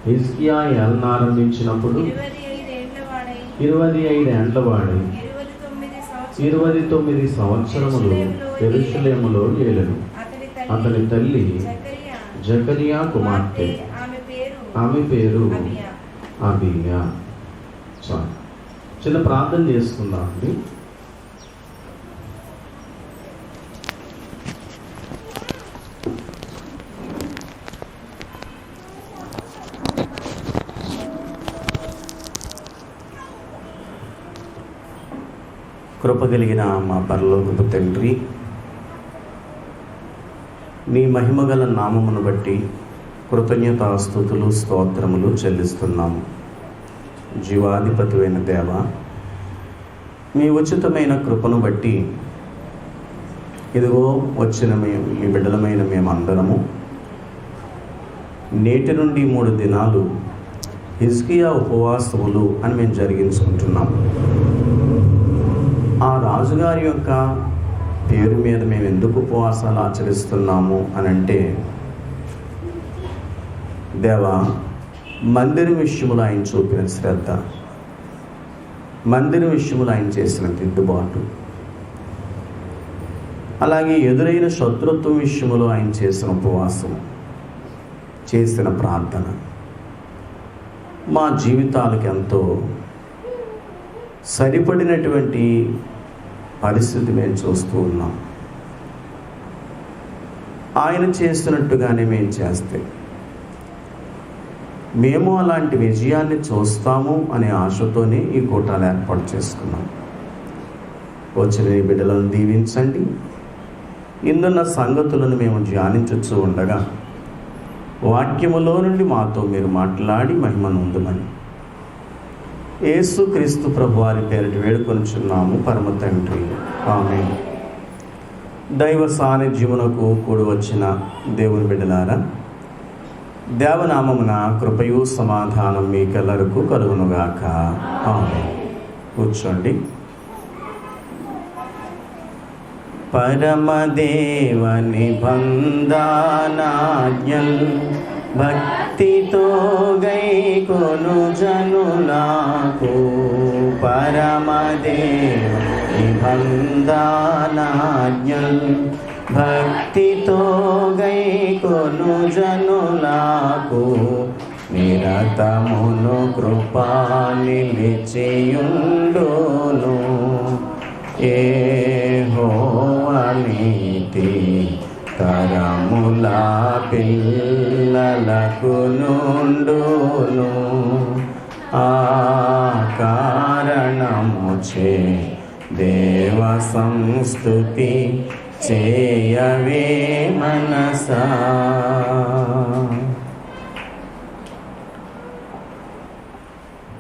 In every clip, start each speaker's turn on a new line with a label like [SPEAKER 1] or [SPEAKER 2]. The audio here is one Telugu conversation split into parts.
[SPEAKER 1] హిజ్కియా ఏలనారంభించినప్పుడు 25 ఏండ్ల వాడై 29 సంవత్సరములు యెరూషలేములో ఏలెను. అతని తల్లి జకరియా కుమార్తె, ఆమె పేరు అబియా. చిన్న ప్రార్థన చేసుకుందాం అండి. కృపగలిగిన మా పరలోకపు తండ్రి, నీ మహిమగల నామమును బట్టి కృతజ్ఞతాస్తుతులు స్తోత్రములు చెల్లిస్తున్నాము. జీవాధిపతివైన దేవ, మీ ఉచితమైన కృపను బట్టి ఇదిగో వచ్చిన మేము మీ బిడ్డలమైన మేమందరము నేటి నుండి 3 దినాలు హిజ్కియా ఉపవాసములు అని మేము జరిగించుకుంటున్నాము. ఆ రాజుగారి యొక్క పేరు మీద మేము ఎందుకు ఉపవాసాలు ఆచరిస్తున్నాము అని అంటే, దేవా, మందిరం విషయములో ఆయన చూపిన శ్రద్ధ, మందిరం విషయములో ఆయన చేసిన దిద్దుబాటు, అలాగే ఎదురైన శత్రుత్వం విషయములో ఆయన చేసిన ఉపవాసం, చేసిన ప్రార్థన మా జీవితాలకు ఎంతో సరిపడినటువంటి పరిస్థితి మేము చూస్తూ ఉన్నాం. ఆయన చేస్తున్నట్టుగానే మేము చేస్తే మేము అలాంటి విజయాన్ని చూస్తాము అనే ఆశతోనే ఈ కూటాలు ఏర్పాటు చేసుకున్నాం. వచ్చిన ఈ బిడ్డలను దీవించండి. ఇందున్న సంగతులను మేము ధ్యానించచ్చు ఉండగా వాక్యములో నుండి మాతో మీరు మాట్లాడి మహిమను ఉందమని యేసు క్రీస్తు ప్రభు వారి పేరిట వేడుకొనుచున్నాము పరమ తండ్రి, ఆమేన్. దైవ సాన్నిధ్యమునకు కూడి వచ్చిన దేవుని బిడ్డలారా, దేవనామమున కృపయు సమాధానం మీకెల్లరకు కలుగునుగాక, ఆమేన్. కూర్చోండి. పరమదేవ నిబంధనాజ్ఞల్ భక్తితో గైకొను జనులకు, పరమదేవ నిబంధనాజ్ఞల్ భక్తితో గైకొను జనులకు, నిరతమును కృపా నిలిచియుండును. యెహోవా నీతి తరముల పిల్లలకు నుండును. ఆ కారణముచే దేవ సంస్తుతి చేయవే మనసా.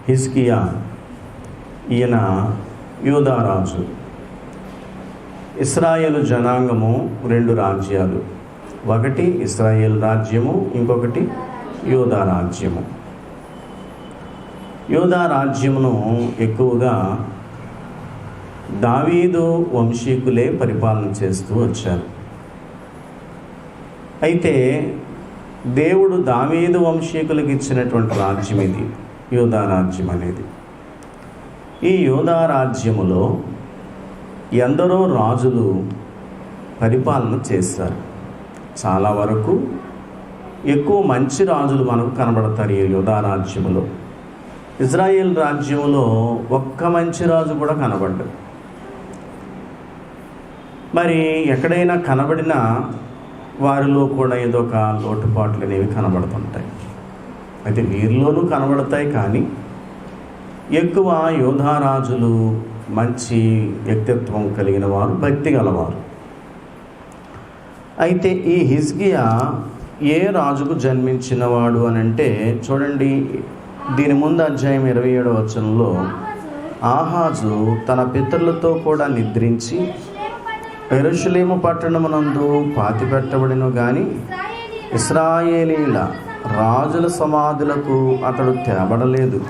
[SPEAKER 1] హిజ్కియా ఈయన యూదారాజు. ఇశ్రాయేలు జనాంగము 2 రాజ్యాలు, ఒకటి ఇశ్రాయేల్ రాజ్యము, ఇంకొకటి యూదా రాజ్యము. యూదా రాజ్యమును ఎక్కువగా దావీదు వంశీకులే పరిపాలన చేస్తూ వచ్చారు. అయితే దేవుడు దావీదు వంశీకులకు ఇచ్చినటువంటి రాజ్యం ఇది, యూదా రాజ్యం అనేది. ఈ యూదా రాజ్యములో ఎందరో రాజులు పరిపాలన చేశారు. చాలా వరకు ఎక్కువ మంచి రాజులు మనకు కనబడతారు ఈ యూదా రాజ్యములో. ఇజ్రాయేల్ రాజ్యంలో ఒక్క మంచి రాజు కూడా కనబడ్డాడు. మరి ఎక్కడైనా కనబడినా వారిలో కూడా ఏదో ఒక లోటుపాట్లు అనేవి కనబడుతుంటాయి. అయితే వీరిలోనూ కనబడతాయి, కానీ ఎక్కువ యోధారాజులు మంచి వ్యక్తిత్వం కలిగిన వారు, భక్తి గలవారు. అయితే ఈ హిజ్కియా ఏ రాజుకు జన్మించినవాడు అని అంటే, చూడండి, దీని ముందు అధ్యాయం 27వ వచనంలో, ఆహాజు తన పితరులతో కూడా నిద్రించి యెరూషలేము పట్టణమునందు పాతిపెట్టబడిను గాని ఇశ్రాయేలీల రాజుల సమాధులకు అతడు తేబడలేదు.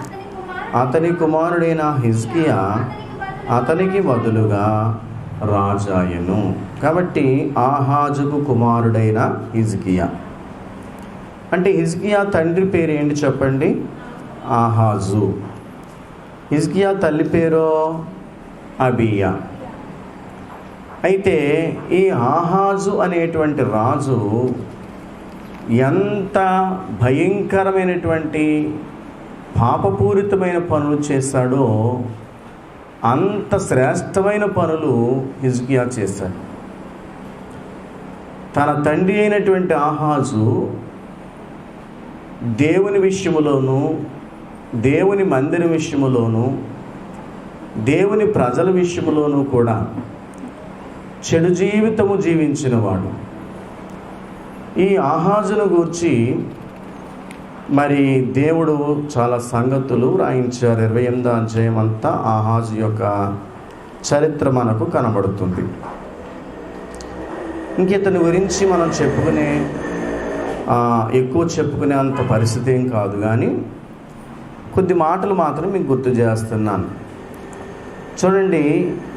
[SPEAKER 1] అతని కుమారుడైన హిజ్కియా అతనికి బదులుగా రాజాయను. కాబట్టి ఆహాజుకు కుమారుడైన హిజ్కియా. అంటే హిజ్కియా తండ్రి పేరు ఏంటి చెప్పండి? ఆహాజు. హిజ్కియా తల్లి పేరు అబియా. అయితే ఈ ఆహాజు అనేటువంటి రాజు ఎంత భయంకరమైనటువంటి పాపపూరితమైన పనులు చేశాడో అంత శ్రేష్టమైన పనులు హిజ్కియా చేశాడు. తన తండ్రి అయినటువంటి ఆహాజు దేవుని విషయములోను, దేవుని మందిరం విషయములోను, దేవుని ప్రజల విషయములోను కూడా చెడు జీవితము జీవించినవాడు. ఈ ఆహాజును గూర్చి మరి దేవుడు చాలా సంగతులు రాయించారు. 28వ అధ్యాయం అంతా ఆహాజు యొక్క చరిత్ర మనకు కనబడుతుంది. ఇంకితని గురించి మనం ఎక్కువ చెప్పుకునే అంత పరిస్థితి ఏం కాదు, కానీ కొద్ది మాటలు మాత్రం మీకు గుర్తు చేస్తున్నాను. చూడండి,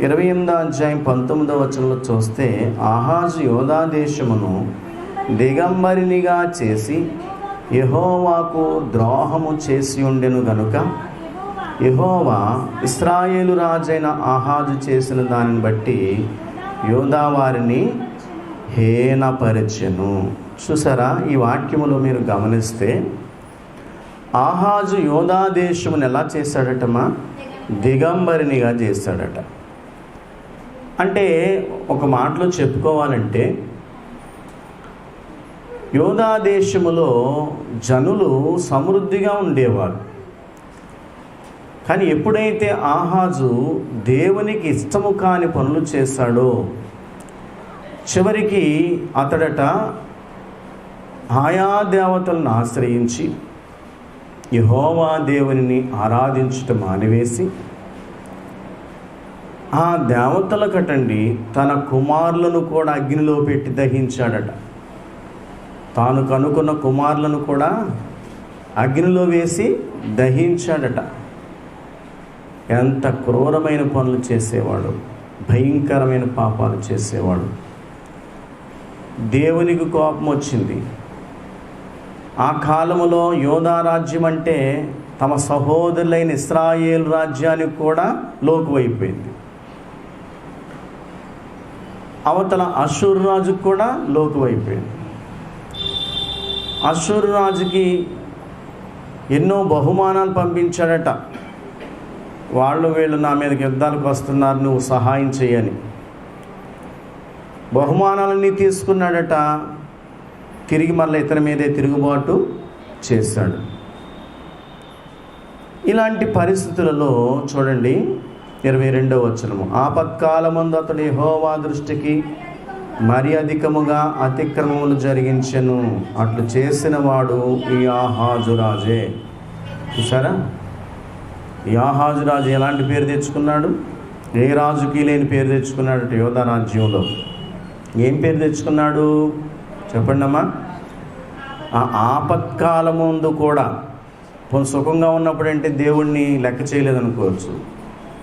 [SPEAKER 1] 28వ అధ్యాయం 19వ వచనంలో చూస్తే, ఆహాజు యోధా దేశమును దిగంబరినిగా చేసి యెహోవాకు ద్రోహము చేసి ఉండెను గనుక యెహోవా ఇశ్రాయేలు రాజైన ఆహాజు చేసిన దానిని బట్టి యోధా వారిని హేనపరచెను. చూసారా, ఈ వాక్యములో మీరు గమనిస్తే ఆహాజు యోధా దేశమును ఎలా చేశాడటమా? దిగంబరినిగా చేశాడట. అంటే ఒక మాటలో చెప్పుకోవాలంటే, యోధా దేశములో జనులు సమృద్ధిగా ఉండేవారు. కానీ ఎప్పుడైతే ఆహాజు దేవునికి ఇష్టము కాని పనులు చేశాడో చివరికి అతడట ఆయా దేవతలను ఆశ్రయించి యెహోవా దేవునిని ఆరాధించటం మానివేసి ఆ దేవతలకటండి తన కుమారులను కూడా అగ్నిలో పెట్టి దహించాడట. తాను కనుక్కున్న కుమారులను కూడా అగ్నిలో వేసి దహించాడట. ఎంత క్రూరమైన పనులు చేసేవాడు, భయంకరమైన పాపాలు చేసేవాడు. దేవునికి కోపం వచ్చింది. ఆ కాలములో యోధా రాజ్యం అంటే తమ సహోదరులైన ఇశ్రాయేలు రాజ్యానికి కూడా లోకువైపోయింది. అవతల అషూరు రాజుకు కూడా లోకువైపోయింది. అషూరు రాజుకి ఎన్నో బహుమానాలు పంపించాడట. వీళ్ళు నా మీదకి యుద్ధాలకు వస్తున్నారు, నువ్వు సహాయం చేయని. బహుమానాలన్నీ తీసుకున్నాడట. తిరిగి మళ్ళీ ఇతని మీదే తిరుగుబాటు చేశాడు. ఇలాంటి పరిస్థితులలో చూడండి, 22వ వచనము, ఆపత్కాలమందు అతడు యెహోవా దృష్టికి మరి అధికముగా అతిక్రమములు జరిగించెను. అట్లు చేసిన వాడు ఈ ఆహాజు రాజే. చూసారా, ఈ ఆహాజు రాజు ఎలాంటి పేరు తెచ్చుకున్నాడు? ఏ రాజుకి లేని పేరు తెచ్చుకున్నాడు యోధా రాజ్యంలో. ఏం పేరు తెచ్చుకున్నాడు చెప్పండి అమ్మా? ఆ ఆపత్కాలముందు కూడా సుఖంగా ఉన్నప్పుడంటే దేవుణ్ణి లెక్క చేయలేదనుకోవచ్చు.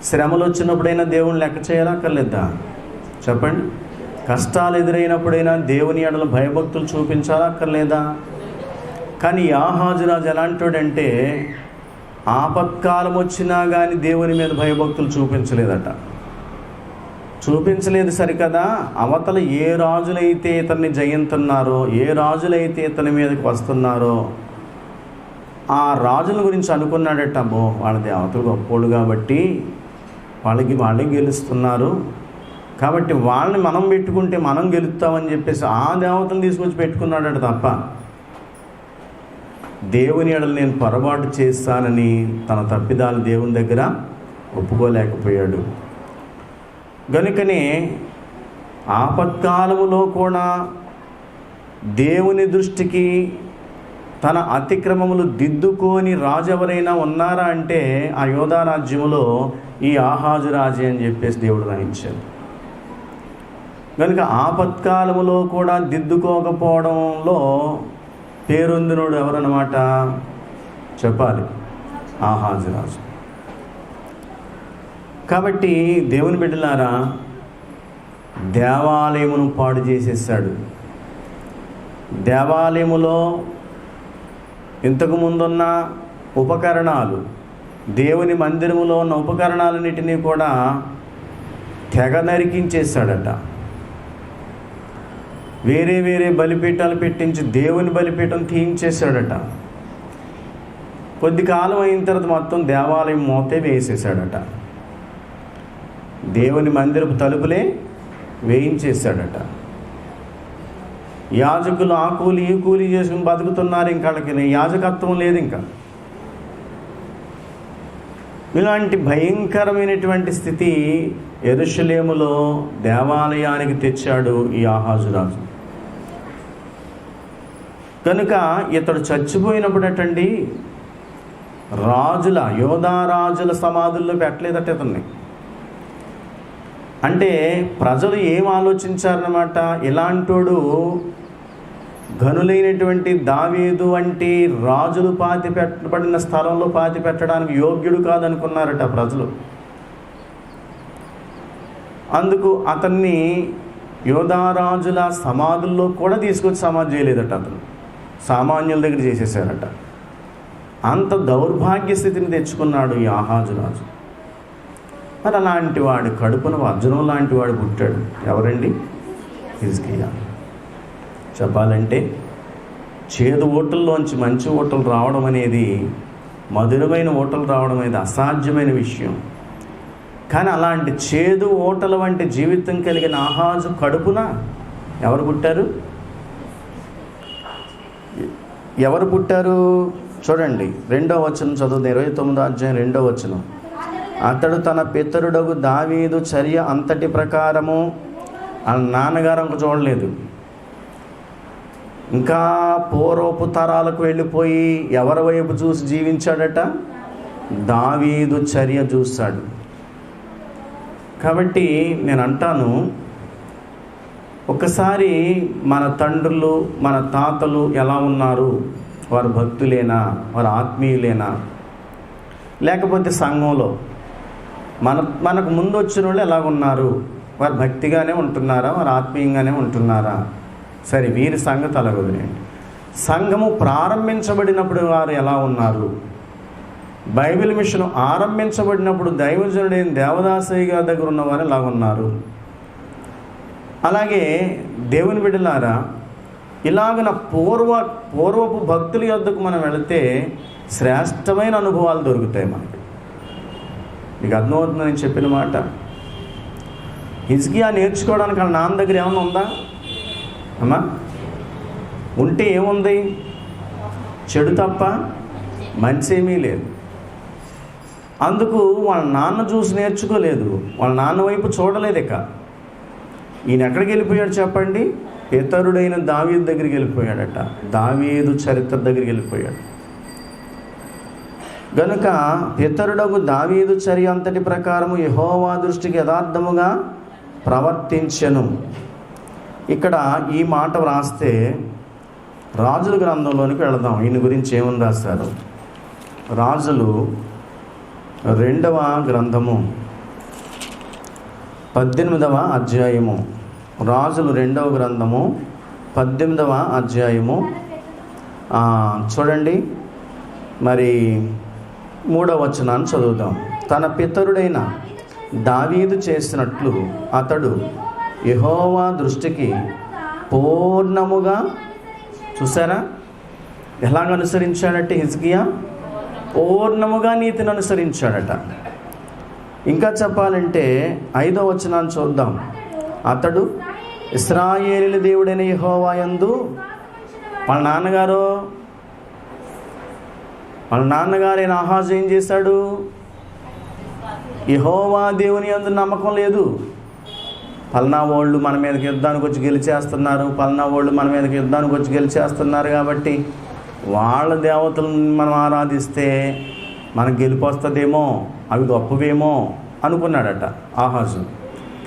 [SPEAKER 1] శ్రమలు వచ్చినప్పుడైనా దేవుణ్ణి లెక్క చేయాలక్కర్లేదా చెప్పండి? కష్టాలు ఎదురైనప్పుడైనా దేవుని ఎడల భయభక్తులు చూపించాలా అక్కర్లేదా? కానీ ఆహాజు రాజు ఎలాంటివాడంటే ఆపత్కాలం వచ్చినా కానీ దేవుని మీద భయభక్తులు చూపించలేదు సరికదా. అవతల ఏ రాజులైతే ఇతన్ని జయించున్నారో, ఏ రాజులైతే ఇతని మీదకి వస్తున్నారో ఆ రాజుల గురించి అనుకున్నాడట, అబ్బో వాళ్ళ దేవతలు గొప్పోళ్ళు కాబట్టి వాళ్ళకి గెలుస్తున్నారు కాబట్టి వాళ్ళని మనం పెట్టుకుంటే మనం గెలుస్తామని చెప్పేసి ఆ దేవతలు తీసుకొచ్చి పెట్టుకున్నాడట తప్ప దేవుని ఎడల నేను పొరపాటు చేస్తానని తన తప్పిదాలు దేవుని దగ్గర ఒప్పుకోలేకపోయాడు. గనుకనే ఆపత్కాలములో కూడా దేవుని దృష్టికి తన అతిక్రమములు దిద్దుకొని రాజు ఎవరైనా ఉన్నారా అంటే ఆ యోధా రాజ్యములో ఈ ఆహాజు రాజే అని చెప్పేసి దేవుడు రాయించాడు. కనుక ఆపత్కాలములో కూడా దిద్దుకోకపోవడంలో పేరొందినోడు ఎవరన్నమాట చెప్పాలి? ఆహాజు రాజు. కాబట్టి దేవుని బిడ్డలారా, దేవాలయమును పాడు చేసేసాడు. దేవాలయములో ఇంతకు ముందున్న ఉపకరణాలు, దేవుని మందిరములో ఉన్న ఉపకరణాలన్నిటినీ కూడా తెగ నరికించేశాడట. వేరే వేరే బలిపీఠాలు పెట్టించి దేవుని బలిపీఠం తీయించేశాడట. కొద్ది కాలం అయిన తర్వాత మొత్తం దేవాలయం మోతే వేసేసాడట. దేవుని మందిరపు తలుపులే వేయించేశాడట. యాజకులు ఆ కూలి ఈ కూలి చేసుకుని బతుకుతున్నారు. ఇంకా వాళ్ళకి యాజకత్వం లేదు. ఇంకా ఇలాంటి భయంకరమైనటువంటి స్థితి యెరూషలేములో దేవాలయానికి తెచ్చాడు ఈ ఆహాజు రాజు. కనుక ఇతడు చచ్చిపోయినప్పుడటండి యోధా రాజుల సమాధుల్లో పెట్టలేదట ఇతన్ని. అంటే ప్రజలు ఏం ఆలోచించారన్నమాట, ఇలాంటోడు ఘనులైనటువంటి దావీదు వంటి రాజులు పాతి పెట్టబడిన స్థలంలో పాతి పెట్టడానికి యోగ్యుడు కాదనుకున్నారట ప్రజలు. అందుకు అతన్ని యోధారాజుల సమాధుల్లో కూడా తీసుకొచ్చి సమాధి చేయలేదట. అతను సామాన్యుల దగ్గర చేసేసారట. అంత దౌర్భాగ్య స్థితిని తెచ్చుకున్నాడు ఈ ఆహాజు రాజు. మరి అలాంటి వాడి కడుపున వజ్రం లాంటి వాడు పుట్టాడు. ఎవరండి? హిజ్కియా. చెప్పాలంటే చేదు ఓటల్లోంచి మంచి ఓటలు రావడం అనేది, మధురమైన ఓటలు రావడం అనేది అసాధ్యమైన విషయం. కానీ అలాంటి చేదు ఓటల వంటి జీవితం కలిగిన ఆహాజు కడుపున ఎవరు పుట్టారు? ఎవరు పుట్టారు? చూడండి 2వ వచనం చదువు. 29వ అధ్యాయం 2వ వచనం. అతడు తన పితరుడగు దావీదు చర్య అంతటి ప్రకారము, వాళ్ళ నాన్నగారు అంక చూడలేదు, ఇంకా పూర్వపు తరాలకు వెళ్ళిపోయి ఎవరి వైపు చూసి జీవించాడట? దావీదు చర్య చూశాడు. కాబట్టి నేను అంటాను, ఒకసారి మన తండ్రులు మన తాతలు ఎలా ఉన్నారు? వారు భక్తులేనా? వారు ఆత్మీయులేనా? లేకపోతే సంఘంలో మనకు ముందు వచ్చిన వాళ్ళు ఎలాగున్నారు? వారు భక్తిగానే ఉంటున్నారా? వారు ఆత్మీయంగానే ఉంటున్నారా? సరే, వీరి సంగతి అలాగొదిలేండి. సంఘము ప్రారంభించబడినప్పుడు వారు ఎలా ఉన్నారు? బైబిల్ మిషన్ ఆరంభించబడినప్పుడు దైవజనుడైన దేవదాసయ్య గారి దగ్గర ఉన్నవారు ఎలా ఉన్నారు? అలాగే దేవుని బిడ్డలారా, ఇలాగన పూర్వపు భక్తుల యొద్దకు మనం వెళితే శ్రేష్టమైన అనుభవాలు దొరుకుతాయి మనకి. మీకు అర్థమవుతుంది నేను చెప్పిన మాట. హిజ్కియా నేర్చుకోవడానికి వాళ్ళ నాన్న దగ్గర ఏమన్నా ఉందా అమ్మా? ఉంటే ఏముంది? చెడు తప్ప మంచి ఏమీ లేదు. అందుకు వాళ్ళ నాన్న చూసి నేర్చుకోలేదు, వాళ్ళ నాన్న వైపు చూడలేదు. ఇక ఈయన ఎక్కడికి వెళ్ళిపోయాడు చెప్పండి? పితరుడైన దావీదు దగ్గరికి వెళ్ళిపోయాడట. దావీదు చరిత్ర దగ్గరికి వెళ్ళిపోయాడు. గనుక పితరుడగు దావీదు చర్య అంతటి ప్రకారము యెహోవా దృష్టికి యథార్థముగా ప్రవర్తించెను. ఇక్కడ ఈ మాట వ్రాస్తే రాజుల గ్రంథంలోనికి వెళదాం. ఈయన గురించి ఏమని రాశారు? రాజులు 2వ గ్రంథము 18వ అధ్యాయము. రాజులు 2వ గ్రంథము 18వ అధ్యాయము చూడండి. మరి 3వ వచనాన్ని చదువుదాం. తన పితరుడైన దావీదు చేసినట్లు అతడు యెహోవా దృష్టికి పూర్ణముగా, చూసారా ఎలాగ అనుసరించాడంటే హిజ్కియా పూర్ణముగా నీతిని అనుసరించాడట. ఇంకా చెప్పాలంటే 5వ వచనాన్ని చూద్దాం. అతడు ఇశ్రాయేలీయుల దేవుడైన యెహోవా యందు, వాళ్ళ నాన్నగారైన ఆహాజు ఏం చేశాడు? యెహోవా దేవుని యందు నమ్మకం లేదు. పల్నా వాళ్ళు మన మీదకి యుద్ధానికి వచ్చి గెలిచేస్తున్నారు, పల్నా వాళ్ళు మన మీదకి యుద్ధానికి వచ్చి గెలిచేస్తున్నారు కాబట్టి వాళ్ళ దేవతలను మనం ఆరాధిస్తే మనకు గెలుపు వస్తుందేమో, అవి గొప్పవేమో అనుకున్నాడట ఆహాజు.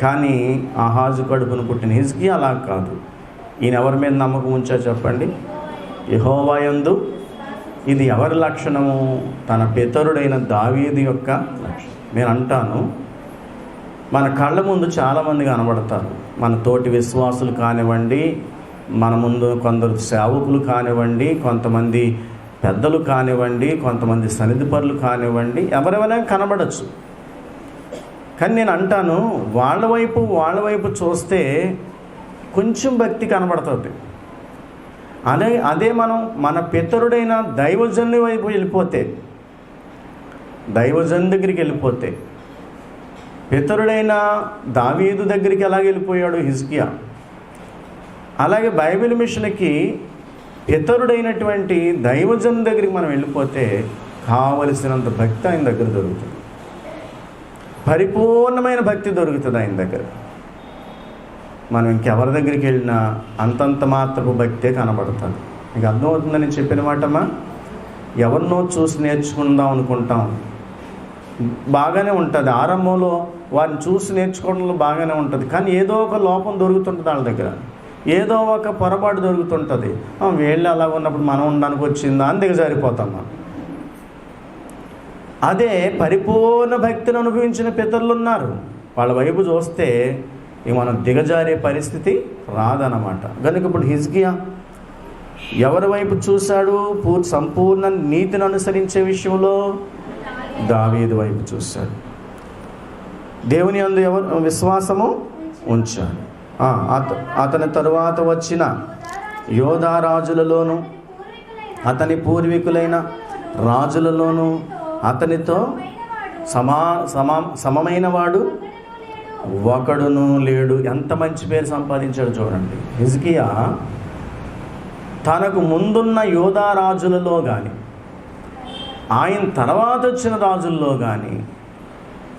[SPEAKER 1] కానీ ఆహాజు కడుపును పుట్టిన హిజ్కియా అలా కాదు. ఈయన ఎవరి మీద నమ్మకం ఉంచా చెప్పండి? యెహోవా యందు. ఇది ఎవరి లక్షణము? తన పితరుడైన దావీదు యొక్క లక్షణం. నేను అంటాను, మన కళ్ళ ముందు చాలామంది కనబడతారు. మన తోటి విశ్వాసులు కానివ్వండి, మన ముందు కొందరు సేవకులు కానివ్వండి, కొంతమంది పెద్దలు కానివ్వండి, కొంతమంది సన్నిధిపరులు కానివ్వండి, ఎవరెవరైనా కనబడచ్చు. కానీ నేను అంటాను, వాళ్ళ వైపు చూస్తే కొంచెం భక్తి కనబడుతుంది. అదే మనం మన పితరుడైన దైవజనుని వైపు వెళ్ళిపోతే, దైవజను దగ్గరికి వెళ్ళిపోతే, పితరుడైన దావీదు దగ్గరికి ఎలాగ వెళ్ళిపోయాడు హిజ్కియా, అలాగే బైబిల్ మిషన్కి పితరుడైనటువంటి దైవజను దగ్గరికి మనం వెళ్ళిపోతే కావలసినంత భక్తి ఆయన దగ్గర దొరుకుతుంది. పరిపూర్ణమైన భక్తి దొరుకుతుంది ఆయన దగ్గర. మనం ఇంకెవరి దగ్గరికి వెళ్ళినా అంతంత మాత్రపు భక్తే కనబడుతుంది. మీకు అర్థమవుతుందని చెప్పిన మాటమ్మా. ఎవరినో చూసి నేర్చుకుందాం అనుకుంటాం, బాగానే ఉంటుంది. ఆరంభంలో వారిని చూసి నేర్చుకోవడంలో బాగానే ఉంటుంది. కానీ ఏదో ఒక లోపం దొరుకుతుంటుంది వాళ్ళ దగ్గర, ఏదో ఒక పొరపాటు దొరుకుతుంటుంది. వీళ్ళు అలా ఉన్నప్పుడు మనం ఉండడానికి వచ్చిందా అని దిగజారిపోతాం మనం. అదే పరిపూర్ణ భక్తిని అనుభవించిన పితరులు ఉన్నారు, వాళ్ళ వైపు చూస్తే ఇక మనం దిగజారే పరిస్థితి రాదన్నమాట. కనుక ఇప్పుడు హిజ్కియా ఎవరి వైపు చూశాడు? సంపూర్ణ నీతిని అనుసరించే విషయంలో దావీదు వైపు చూశాడు. దేవుని యందు ఎవరు విశ్వాసము ఉంచాడు. అతని తరువాత వచ్చిన యోధా రాజులలోను, అతని పూర్వీకులైన రాజులలోను అతనితో సమమైన వాడు ఒకడును లేడు. ఎంత మంచి పేరు సంపాదించాడు చూడండి. హిజ్కియా తనకు ముందున్న యోధా రాజులలో కానీ, ఆయన తర్వాత వచ్చిన రాజుల్లో కానీ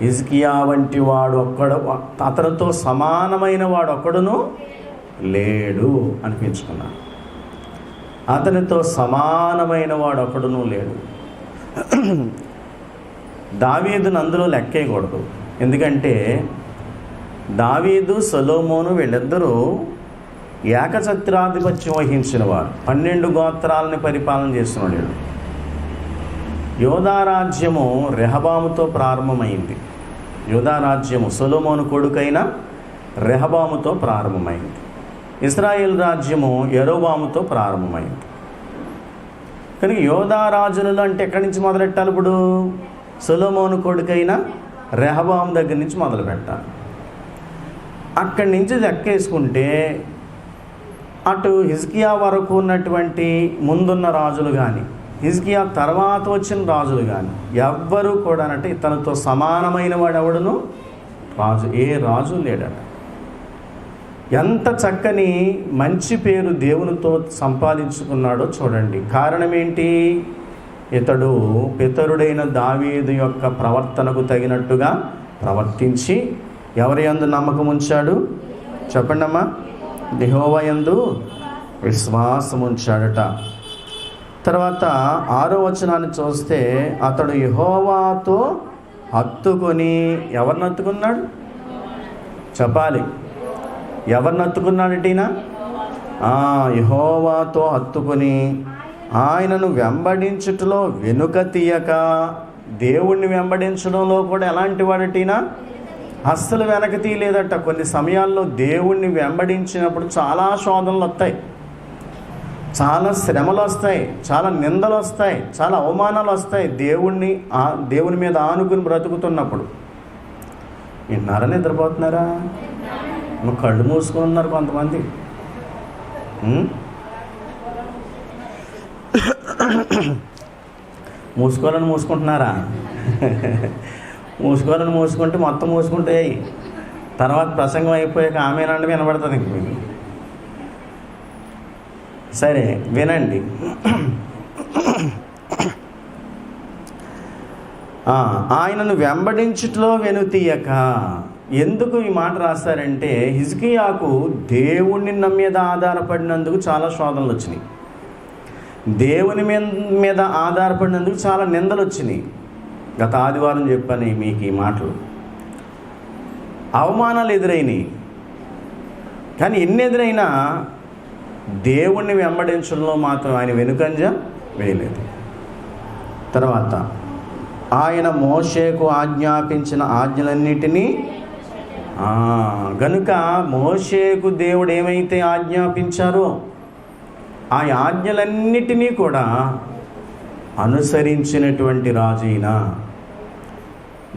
[SPEAKER 1] హిజ్కియా వంటి వాడు అతనితో సమానమైన వాడు ఒక్కడును లేడు అనిపించుకున్నాడు. అతనితో సమానమైన వాడు ఒక్కడును లేడు. దావీదును అందులో లెక్కేయకూడదు. ఎందుకంటే దావీదు, సొలొమోను వీళ్ళిద్దరూ ఏకఛత్రాధిపత్యం వహించిన వారు. 12 గోత్రాలని పరిపాలన చేస్తున్నాడు. యోధా రాజ్యము రెహబాముతో ప్రారంభమైంది. యోధా రాజ్యము సొలొమోను కొడుకైన రెహబాముతో ప్రారంభమైంది. ఇశ్రాయేల్ రాజ్యము యెరోబాముతో ప్రారంభమైంది. కానీ యోధా రాజులలో అంటే ఎక్కడి నుంచి మొదలెట్టాలి? ఇప్పుడు సొలొమోను కొడుకైన రెహబాము దగ్గర నుంచి మొదలు పెట్టాలి. అక్కడి నుంచి లెక్కేసుకుంటే అటు హిజ్కియా వరకు ఉన్నటువంటి ముందున్న రాజులు కానీ, హిజ్కియా తర్వాత వచ్చిన రాజులు కానీ ఎవ్వరూ కూడా అంటే తనతో సమానమైన వాడు ఎవడును ఏ రాజు లేడట. ఎంత చక్కని మంచి పేరు దేవునితో సంపాదించుకున్నాడో చూడండి. కారణం ఏంటి? ఇతడు పితరుడైన దావీదు యొక్క ప్రవర్తనకు తగినట్టుగా ప్రవర్తించి ఎవరి యందు నమ్మకం ఉంచాడు? చెప్పండి అమ్మా. యెహోవా యందు విశ్వాసం ఉంచాడట. తర్వాత 6వ వచనాన్ని చూస్తే అతడు యెహోవాతో హత్తుకొని, ఎవరిని హత్తుకున్నాడు చెప్పాలి? ఎవరిని హత్తుకున్నాడటీనా? యెహోవాతో హత్తుకొని ఆయనను వెంబడించుటలో వెనుక తీయక. దేవుణ్ణి వెంబడించడంలో కూడా ఎలాంటి వాడటీనా? అస్సలు వెనక తీయలేదట. కొన్ని సమయాల్లో దేవుణ్ణి వెంబడించినప్పుడు చాలా శోధనలు వస్తాయి, చాలా శ్రమలు వస్తాయి, చాలా నిందలు వస్తాయి, చాలా అవమానాలు వస్తాయి. దేవుని మీద ఆనుకుని బ్రతుకుతున్నప్పుడు విన్నారా? నిద్రపోతున్నారా? కళ్ళు మూసుకొని ఉన్నారు కొంతమంది. మూసుకోవాలని మూసుకుంటున్నారా? మూసుకోవాలని మూసుకుంటే మొత్తం మూసుకుంటే తర్వాత ప్రసంగం అయిపోయాక ఆమెనండి వినబడుతుంది ఇంక మీకు. సరే వినండి. ఆయనను వెంబడించుటలో వెనుతీయక. ఎందుకు ఈ మాట రాస్తారంటే హిజ్కియాకు దేవుని మీద ఆధారపడినందుకు చాలా శోధనలు వచ్చినాయి, దేవుని మీద ఆధారపడినందుకు చాలా నిందలు వచ్చినాయి. గత ఆదివారం చెప్పాను మీకు ఈ మాటలు. అవమానాలు ఎదురైనాయి. కానీ ఎన్ని ఎదురైనా దేవుణ్ణి వెంబడించడంలో మాత్రం ఆయన వెనుకంజ వేయలేదు. తర్వాత ఆయన మోషేకు ఆజ్ఞాపించిన ఆజ్ఞలన్నిటినీ గనుక మోషేకు దేవుడు ఏమైతే ఆజ్ఞాపించారో ఆ ఆజ్ఞలన్నిటినీ కూడా అనుసరించినటువంటి రాజు ఈయన.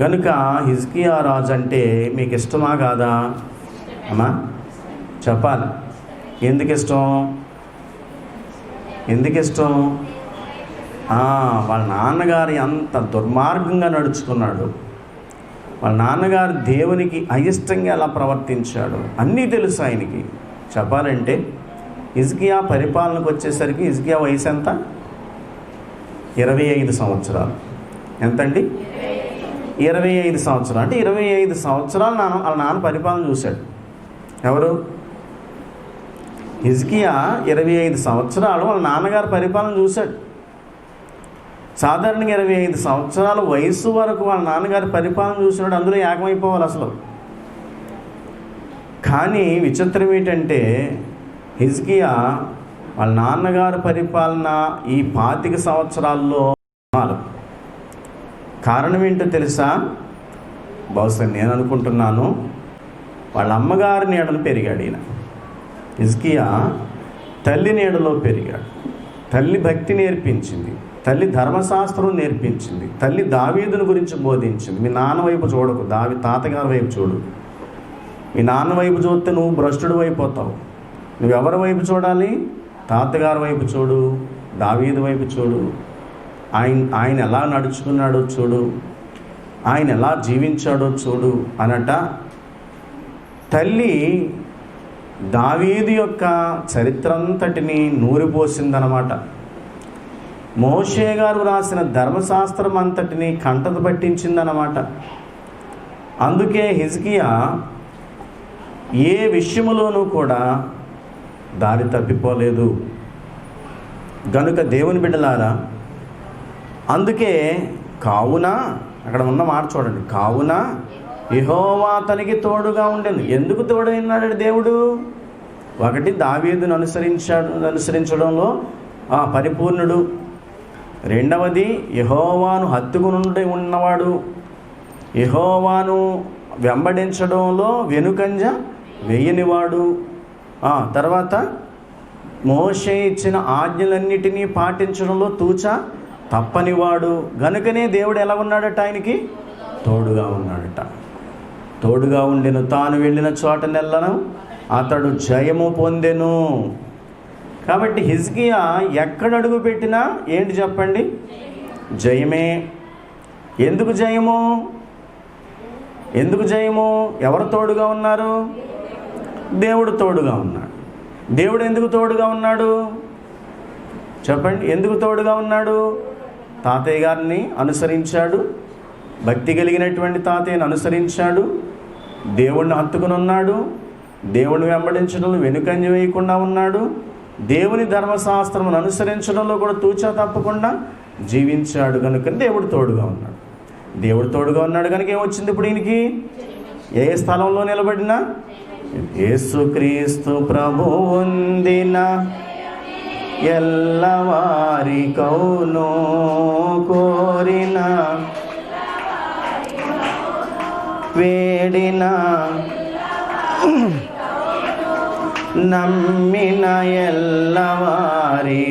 [SPEAKER 1] గనుక హిజ్కియా రాజు అంటే మీకు ఇష్టమా కాదా అమ్మా? చెప్పాలి. ఎందుకు ఇష్టం? వాళ్ళ నాన్నగారు అంత దుర్మార్గంగా నడుచుకున్నాడు, వాళ్ళ నాన్నగారు దేవునికి అయిష్టంగా ఎలా ప్రవర్తించాడు అన్నీ తెలుసు ఆయనకి. చెప్పాలంటే హిజ్కియా పరిపాలనకు వచ్చేసరికి హిజ్కియా వయసు ఎంత? 25 సంవత్సరాలు. ఎంతండి? 25 సంవత్సరాలు. అంటే 25 సంవత్సరాలు వాళ్ళ నాన్న పరిపాలన చూశాడు. ఎవరు? హిజ్కియా 25 సంవత్సరాలు వాళ్ళ నాన్నగారు పరిపాలన చూశాడు. సాధారణంగా 25 సంవత్సరాల వయసు వరకు వాళ్ళ నాన్నగారి పరిపాలన చూసినాడు, అందులో ఏకమైపోవాలి అసలు. కానీ విచిత్రం ఏంటంటే హిజ్కియా వాళ్ళ నాన్నగారు పరిపాలన ఈ 25 సంవత్సరాల్లో కారణం ఏంటో తెలుసా? బహుశా నేను అనుకుంటున్నాను, వాళ్ళ అమ్మగారి నీడలో పెరిగాడు ఈయన. హిజ్కియా తల్లి నీడలో పెరిగాడు. తల్లి భక్తి నేర్పించింది, తల్లి ధర్మశాస్త్రం నేర్పించింది, తల్లి దావీదుని గురించి బోధించింది. మీ నాన్న వైపు చూడకు, తాతగారి వైపు చూడు. మీ నాన్న వైపు చూస్తే నువ్వు భ్రష్టుడు అయిపోతావు. నువ్వెవరి వైపు చూడాలి? తాతగారి వైపు చూడు, దావీదు వైపు చూడు. ఆయన ఎలా నడుచుకున్నాడో చూడు, ఆయన ఎలా జీవించాడో చూడు అనట. తల్లి దావీదు యొక్క చరిత్ర అంతటిని నూరిపోసిందనమాట. మోషే గారు రాసిన ధర్మశాస్త్రం అంతటిని కంటత పట్టించిందనమాట. అందుకే హిజ్కియా ఏ విషయములోనూ కూడా దారి తప్పిపోలేదు. గనుక దేవుని బిడ్డలారా, అందుకే కావున, అక్కడ ఉన్న మాట చూడండి, కావున యెహోవా అతనికి తోడుగా ఉండెను. ఎందుకు తోడైనాడు దేవుడు? ఒకటి, దావీదును అనుసరించడంలో పరిపూర్ణుడు. రెండవది, యెహోవాను హత్తుకునుండి ఉన్నవాడు, యెహోవాను వెంబడించడంలో వెనుకంజ వేయనివాడు. తర్వాత మోషే ఇచ్చిన ఆజ్ఞలన్నిటినీ పాటించడంలో తూచా తప్పనివాడు. గనుకనే దేవుడు ఎలా ఉన్నాడట? ఆయనకి తోడుగా ఉన్నాడట. తోడుగా ఉండెను, తాను వెళ్ళిన చోట నెల్లను అతడు జయము పొందెను. కాబట్టి హిజ్కియా ఎక్కడ అడుగు పెట్టినా ఏంటి చెప్పండి? జయమే. ఎందుకు జయము? ఎవరు తోడుగా ఉన్నారు? దేవుడు తోడుగా ఉన్నాడు. దేవుడు ఎందుకు తోడుగా ఉన్నాడు చెప్పండి? ఎందుకు తోడుగా ఉన్నాడు? తాతయ్య గారిని అనుసరించాడు, భక్తి కలిగినటువంటి తాతయ్యని అనుసరించాడు, దేవుణ్ణి హత్తుకుని ఉన్నాడు, దేవుని వెంబడించడంలో వెనుకంజ వేయకుండా ఉన్నాడు, దేవుని ధర్మశాస్త్రమును అనుసరించడంలో కూడా తూచా తప్పకుండా జీవించాడు. కనుక దేవుడు తోడుగా ఉన్నాడు. దేవుడు తోడుగా ఉన్నాడు కనుక ఏమొచ్చింది ఇప్పుడు ఈయనకి? ఏ స్థలంలో నిలబడినా యేసుక్రీస్తు ప్రభు ఉందిన ఎల్లవారి కౌను కోరిన వేడిన నమ్మిన ఎల్లవారి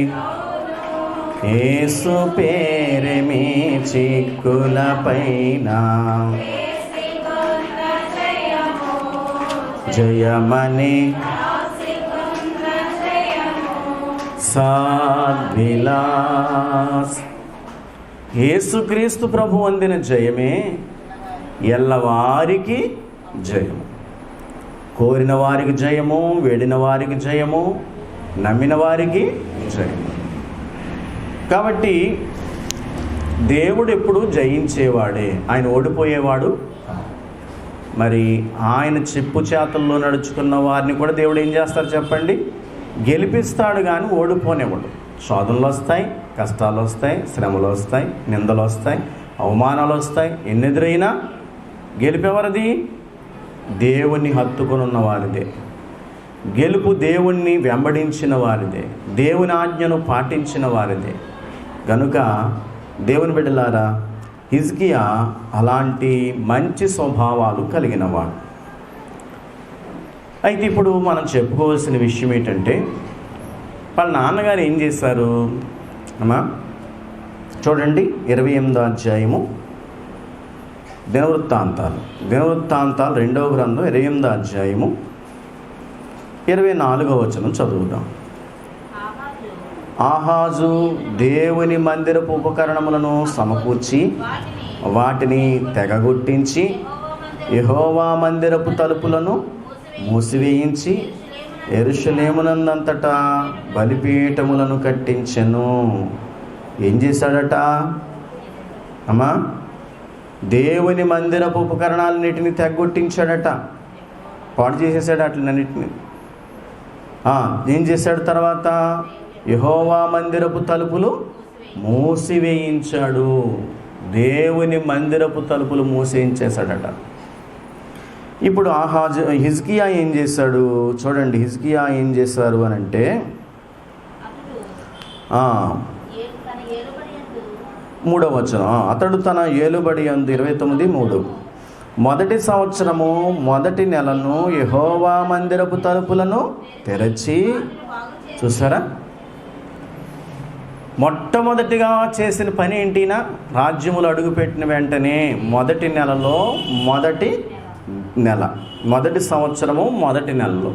[SPEAKER 1] యేసు పేరే మీ చిక్కులపైన జయమని సాద్విలాస్. యేసుక్రీస్తు ప్రభు అందిన జయమే ఎల్లవారికి జయము. కోరిన వారికి జయము, వేడిన వారికి జయము, నమ్మిన వారికి జయము. కాబట్టి దేవుడు ఎప్పుడు జయించేవాడే, ఆయన ఓడిపోయేవాడు. మరి ఆయన చెప్పు చేతల్లో నడుచుకున్న వారిని కూడా దేవుడు ఏం చేస్తారు చెప్పండి? గెలిపిస్తాడు, కానీ ఓడిపోనివ్వడు. శోధనలు వస్తాయి, కష్టాలు వస్తాయి, శ్రమలు వస్తాయి, నిందలు వస్తాయి, అవమానాలు వస్తాయి. ఎన్నెదురైనా గెలిపెవరిది? దేవుణ్ణి హత్తుకొని ఉన్న వారిదే. గెలుపు దేవుణ్ణి వెంబడించిన వారిదే, దేవుని ఆజ్ఞను పాటించిన వారిదే. గనుక దేవుని బిడ్డలారా, హిజ్కియా అలాంటి మంచి స్వభావాలు కలిగినవాడు. అయితే ఇప్పుడు మనం చెప్పుకోవాల్సిన విషయం ఏంటంటే, వాళ్ళ నాన్నగారు ఏం చేశారు అమ్మా? చూడండి 28వ అధ్యాయము దినవృత్తాంతాలు 2వ గ్రంథం 28వ అధ్యాయము 24వ వచనం చదువుదాం. ఆహాజు దేవుని మందిరపు ఉపకరణములను సమకూర్చి వాటిని తెగగొట్టించి యెహోవా మందిరపు తలుపులను మూసివేయించి యెరూషలేమునందంతటా బలిపీఠములను కట్టించెను. ఏం చేశాడట అమ్మా? దేవుని మందిరపు ఉపకరణాలన్నిటిని తెగొట్టించాడట, పాడు చేసేసాడు అట్లన్నిటిని. ఏం చేశాడు తర్వాత? యెహోవా మందిరపు తలుపులు మూసివేయించాడు. దేవుని మందిరపు తలుపులు మూసేయించేశాడట. ఇప్పుడు హిజ్కియా ఏం చేశాడు చూడండి. హిజ్కియా ఏం చేశారు అని అంటే 3వ వచనం, అతడు తన ఏలుబడి యందు 29:3 మొదటి సంవత్సరము మొదటి నెలను యెహోవా మందిరపు తలుపులను తెరచి, చూసారా, మొట్టమొదటిగా చేసిన పని ఏంటినా? రాజ్యములు అడుగుపెట్టిన వెంటనే మొదటి నెలలో మొదటి సంవత్సరము మొదటి నెలలో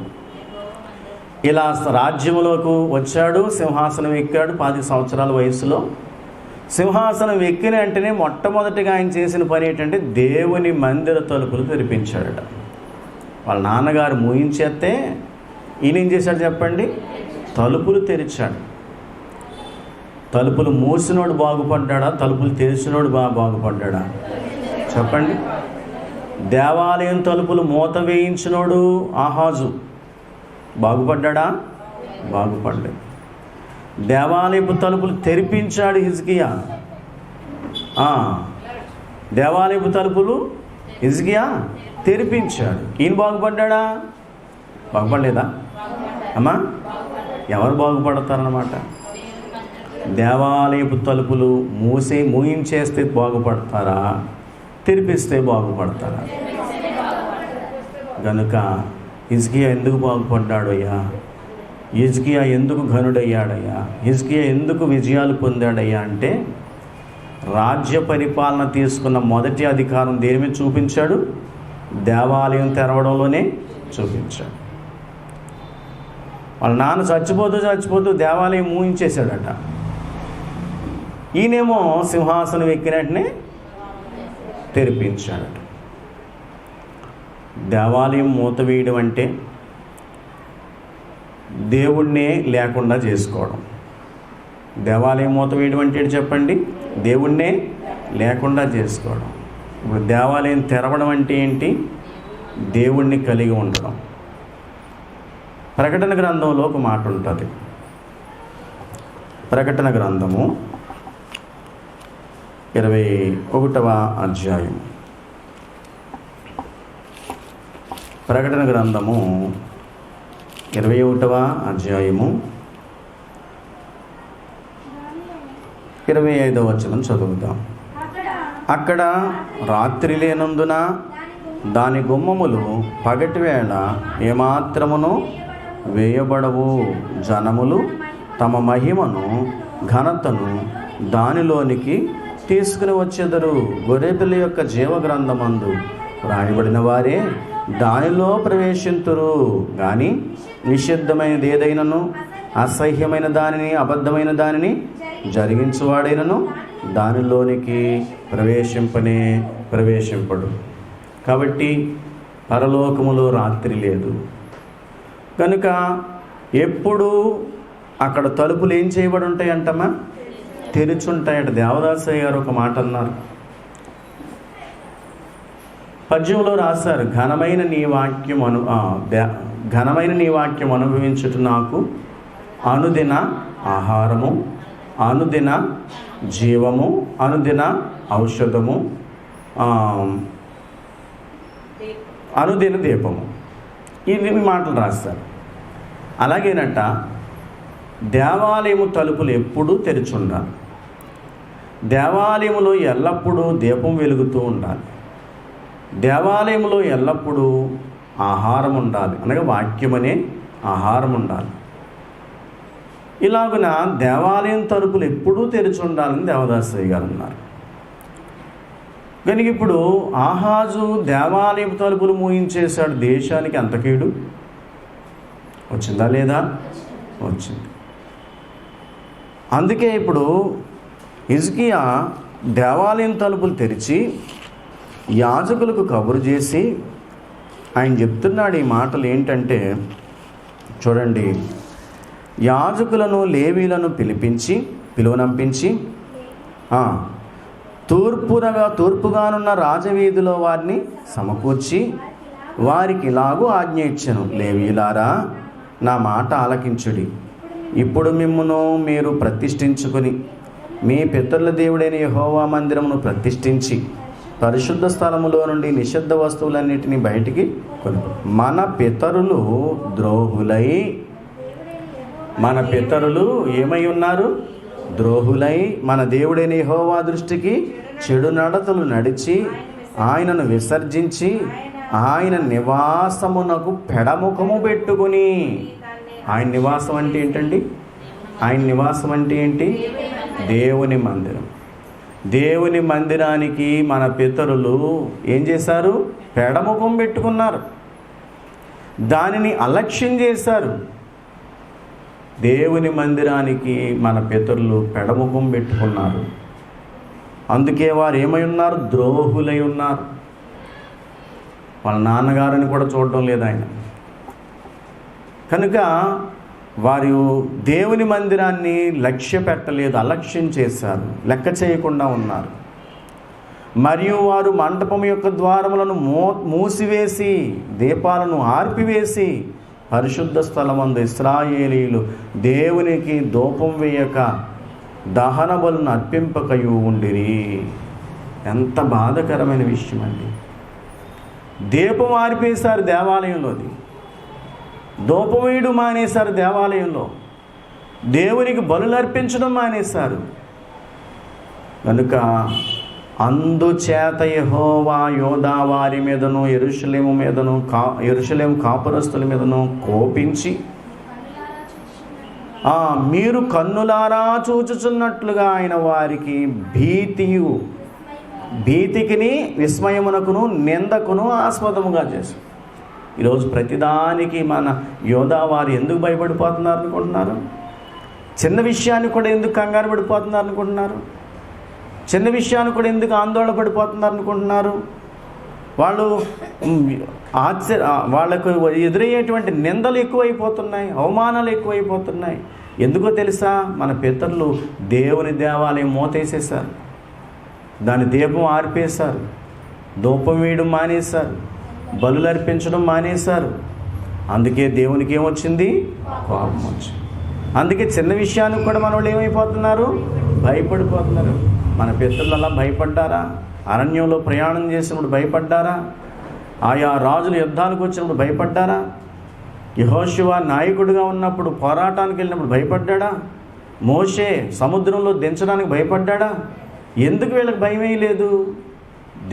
[SPEAKER 1] ఇలా రాజ్యములోకి వచ్చాడు. సింహాసనం ఎక్కాడు 10 సంవత్సరాల వయసులో. సింహాసనం ఎక్కిన వెంటనే మొట్టమొదటిగా ఆయన చేసిన పని ఏంటంటే దేవుని మందిర తలుపులు తెరిపించాడట. వాళ్ళ నాన్నగారు మూయించేస్తే ఈయన ఏం చేశాడు చెప్పండి? తలుపులు తెరిచాడు. తలుపులు మూసినోడు బాగుపడ్డాడా? తలుపులు తెరిచినోడు బాగుపడ్డాడా? చెప్పండి. దేవాలయం తలుపులు మూత వేయించినోడు ఆహాజు బాగుపడ్డాడా? బాగుపడ్డాడు. దేవాలయపు తలుపులు తెరిపించాడు హిజ్కియా. దేవాలయపు తలుపులు హిజ్కియా తెరిపించాడు. ఈయన బాగుపడ్డాడా? బాగుపడలేదా అమ్మా? ఎవరు బాగుపడతారన్నమాట? దేవాలయపు తలుపులు మూయించేస్తే బాగుపడతారా? తెరిపిస్తే బాగుపడతారా? గనుక హిజ్కియా ఎందుకు బాగుపడ్డాడు అయ్యా? హిజ్కియా ఎందుకు ఘనుడయ్యాడయ్యా? హిజ్కియా ఎందుకు విజయాలు పొందాడయ్యా అంటే రాజ్య పరిపాలన తీసుకున్న మొదటి అధికారం దేని మీద చూపించాడు? దేవాలయం తెరవడంలోనే చూపించాడు. వాళ్ళ నాన్న చచ్చిపోతూ దేవాలయం మూయించేశాడట. ఈయనేమో సింహాసనం ఎక్కినట్టునే తెరిపించాడట. దేవాలయం మూత వేయడం అంటే దేవుణ్ణే లేకుండా చేసుకోవడం. దేవాలయం మూత వేయడం అంటే చెప్పండి? దేవుణ్ణే లేకుండా చేసుకోవడం. ఇప్పుడు దేవాలయం తెరవడం అంటే ఏంటి? దేవుణ్ణి కలిగి ఉండడం. ప్రకటన గ్రంథంలో ఒక మాట ఉంటుంది. ప్రకటన గ్రంథము 21వ అధ్యాయం. ప్రకటన గ్రంథము 21వ అధ్యాయము 25వ వచనం చదువుతాం. అక్కడ రాత్రి లేనందున దాని గుమ్మములు పగటి వేళ ఏమాత్రమును వేయబడవు. జనములు తమ మహిమను ఘనతను దానిలోనికి తీసుకుని వచ్చెదరు. గొర్రెపిల్ల యొక్క జీవగ్రంథమందు రాయబడిన వారే దానిలో ప్రవేశింతురు. కానీ నిషిద్ధమైనది ఏదైనను, అసహ్యమైన దానిని, అబద్ధమైన దానిని జరిగించువాడైనను దానిలోనికి ప్రవేశింపడు. కాబట్టి పరలోకములో రాత్రి లేదు కనుక ఎప్పుడు అక్కడ తలుపులు ఏం చేయబడి ఉంటాయంటమ్మా? తెరిచుంటాయట. దేవదాసయ్య గారు ఒక మాట అన్నారు, పద్యంలో రాశారు, ఘనమైన నీ వాక్యం అనుభవించుట నాకు అనుదిన ఆహారము, అనుదిన జీవము, అనుదిన ఔషధము, అనుదిన దీపము. ఇవి మాటలు రాస్తారు. అలాగేనట దేవాలయము తలుపులు ఎప్పుడూ తెరిచుండాలి. దేవాలయములో ఎల్లప్పుడూ దీపం వెలుగుతూ ఉండాలి. దేవాలయంలో ఎల్లప్పుడూ ఆహారం ఉండాలి, అనగా వాక్యం అనే ఆహారం ఉండాలి. ఇలాగున దేవాలయం తలుపులు ఎప్పుడూ తెరిచి ఉండాలని దేవదాసయ్య గారు అన్నారు. కనుక ఇప్పుడు ఆహాజు దేవాలయం తలుపులు మూయించేశాడు. దేశానికి అంత కీడు వచ్చిందా లేదా? వచ్చింది. అందుకే ఇప్పుడు హిజ్కియా దేవాలయం తలుపులు తెరిచి యాజకులకు కబురు చేసి ఆయన చెప్తున్నాడు ఈ మాటలు ఏంటంటే, చూడండి, యాజకులను లేవీలను పిలువనంపించి తూర్పుగానున్న రాజవీధిలో వారిని సమకూర్చి వారికి ఇలాగూ ఆజ్ఞ ఇచ్చెను, లేవీయులారా, నా మాట ఆలకించుడి. ఇప్పుడు మిమ్మును మీరు ప్రతిష్ఠించుకొని మీ పితరుల దేవుడైన యెహోవా మందిరమును ప్రతిష్ఠించి పరిశుద్ధ స్థలములో నుండి నిషిద్ధ వస్తువులన్నిటినీ బయటికి కొనుక్కు. మన పితరులు ద్రోహులై, మన పితరులు ఏమై ఉన్నారు? ద్రోహులై మన దేవుడైన యెహోవా దృష్టికి చెడు నడతలు నడిచి ఆయనను విసర్జించి ఆయన నివాసమునకు పెడముఖము పెట్టుకుని. ఆయన నివాసం అంటే ఏంటండి? ఆయన నివాసం అంటే ఏంటి? దేవుని మందిరం. దేవుని మందిరానికి మన పితరులు ఏం చేశారు? పెడముఖం పెట్టుకున్నారు, దానిని అలక్ష్యం చేశారు. దేవుని మందిరానికి మన పితరులు పెడముఖం పెట్టుకున్నారు. అందుకే వారు ఏమై ఉన్నారు? ద్రోహులై ఉన్నారు. వాళ్ళ నాన్నగారిని కూడా చూడడం లేదు ఆయన. కనుక వారు దేవుని మందిరాన్ని లక్ష్య పెట్టలేదు, అలక్ష్యం చేశారు, లెక్క చేయకుండా ఉన్నారు. మరియు వారు మంటపం యొక్క ద్వారములను మూసివేసి దీపాలను ఆర్పివేసి పరిశుద్ధ స్థలమందు ఇశ్రాయేలీయులు దేవునికి ధూపం వేయక దహన బలులను అర్పింపకయు ఉండిరి. ఎంత బాధకరమైన విషయం అండి. దీపం ఆర్పేశారు దేవాలయంలోది, ధూపం వేయడం మానేశారు దేవాలయంలో, దేవునికి బలులు అర్పించడం మానేశారు. కనుక అందుచేత యెహోవా యూదా వారి మీదను యెరూషలేము కాపురస్తుల మీదను కోపించి మీరు కన్నులారా చూచుచున్నట్లుగా ఆయన వారికి భీతికిని విస్మయమునకును నిందకును ఆస్పదముగా చేశారు. ఈరోజు ప్రతిదానికి మన యోధా వారు ఎందుకు భయపడిపోతున్నారు అనుకుంటున్నారు? చిన్న విషయానికి కూడా ఎందుకు కంగారు పడిపోతున్నారు అనుకుంటున్నారు? చిన్న విషయానికి కూడా ఎందుకు ఆందోళన పడిపోతున్నారు అనుకుంటున్నారు? వాళ్ళు వాళ్ళకు ఎదురయ్యేటువంటి నిందలు ఎక్కువైపోతున్నాయి, అవమానాలు ఎక్కువైపోతున్నాయి. ఎందుకో తెలుసా? మన పితరులు దేవుని దేవాలయం మూతేసేశారు, దాని దీపం ఆర్పేశారు, ధూపం వేయడం మానేశారు, బలులు అర్పించడం మానేశారు. అందుకే దేవునికి ఏమొచ్చింది? కోపం వచ్చింది. అందుకే చిన్న విషయానికి కూడా మన వాళ్ళు ఏమైపోతున్నారు? భయపడిపోతున్నారు. మన పితరులు అలా భయపడ్డారా? అరణ్యంలో ప్రయాణం చేసినప్పుడు భయపడ్డారా? ఆయా రాజులు యుద్ధాలకు వచ్చినప్పుడు భయపడ్డారా? యెహోషువ నాయకుడిగా ఉన్నప్పుడు పోరాటానికి వెళ్ళినప్పుడు భయపడ్డాడా? మోషే సముద్రంలో దించడానికి భయపడ్డాడా? ఎందుకు వీళ్ళకి భయమే లేదు?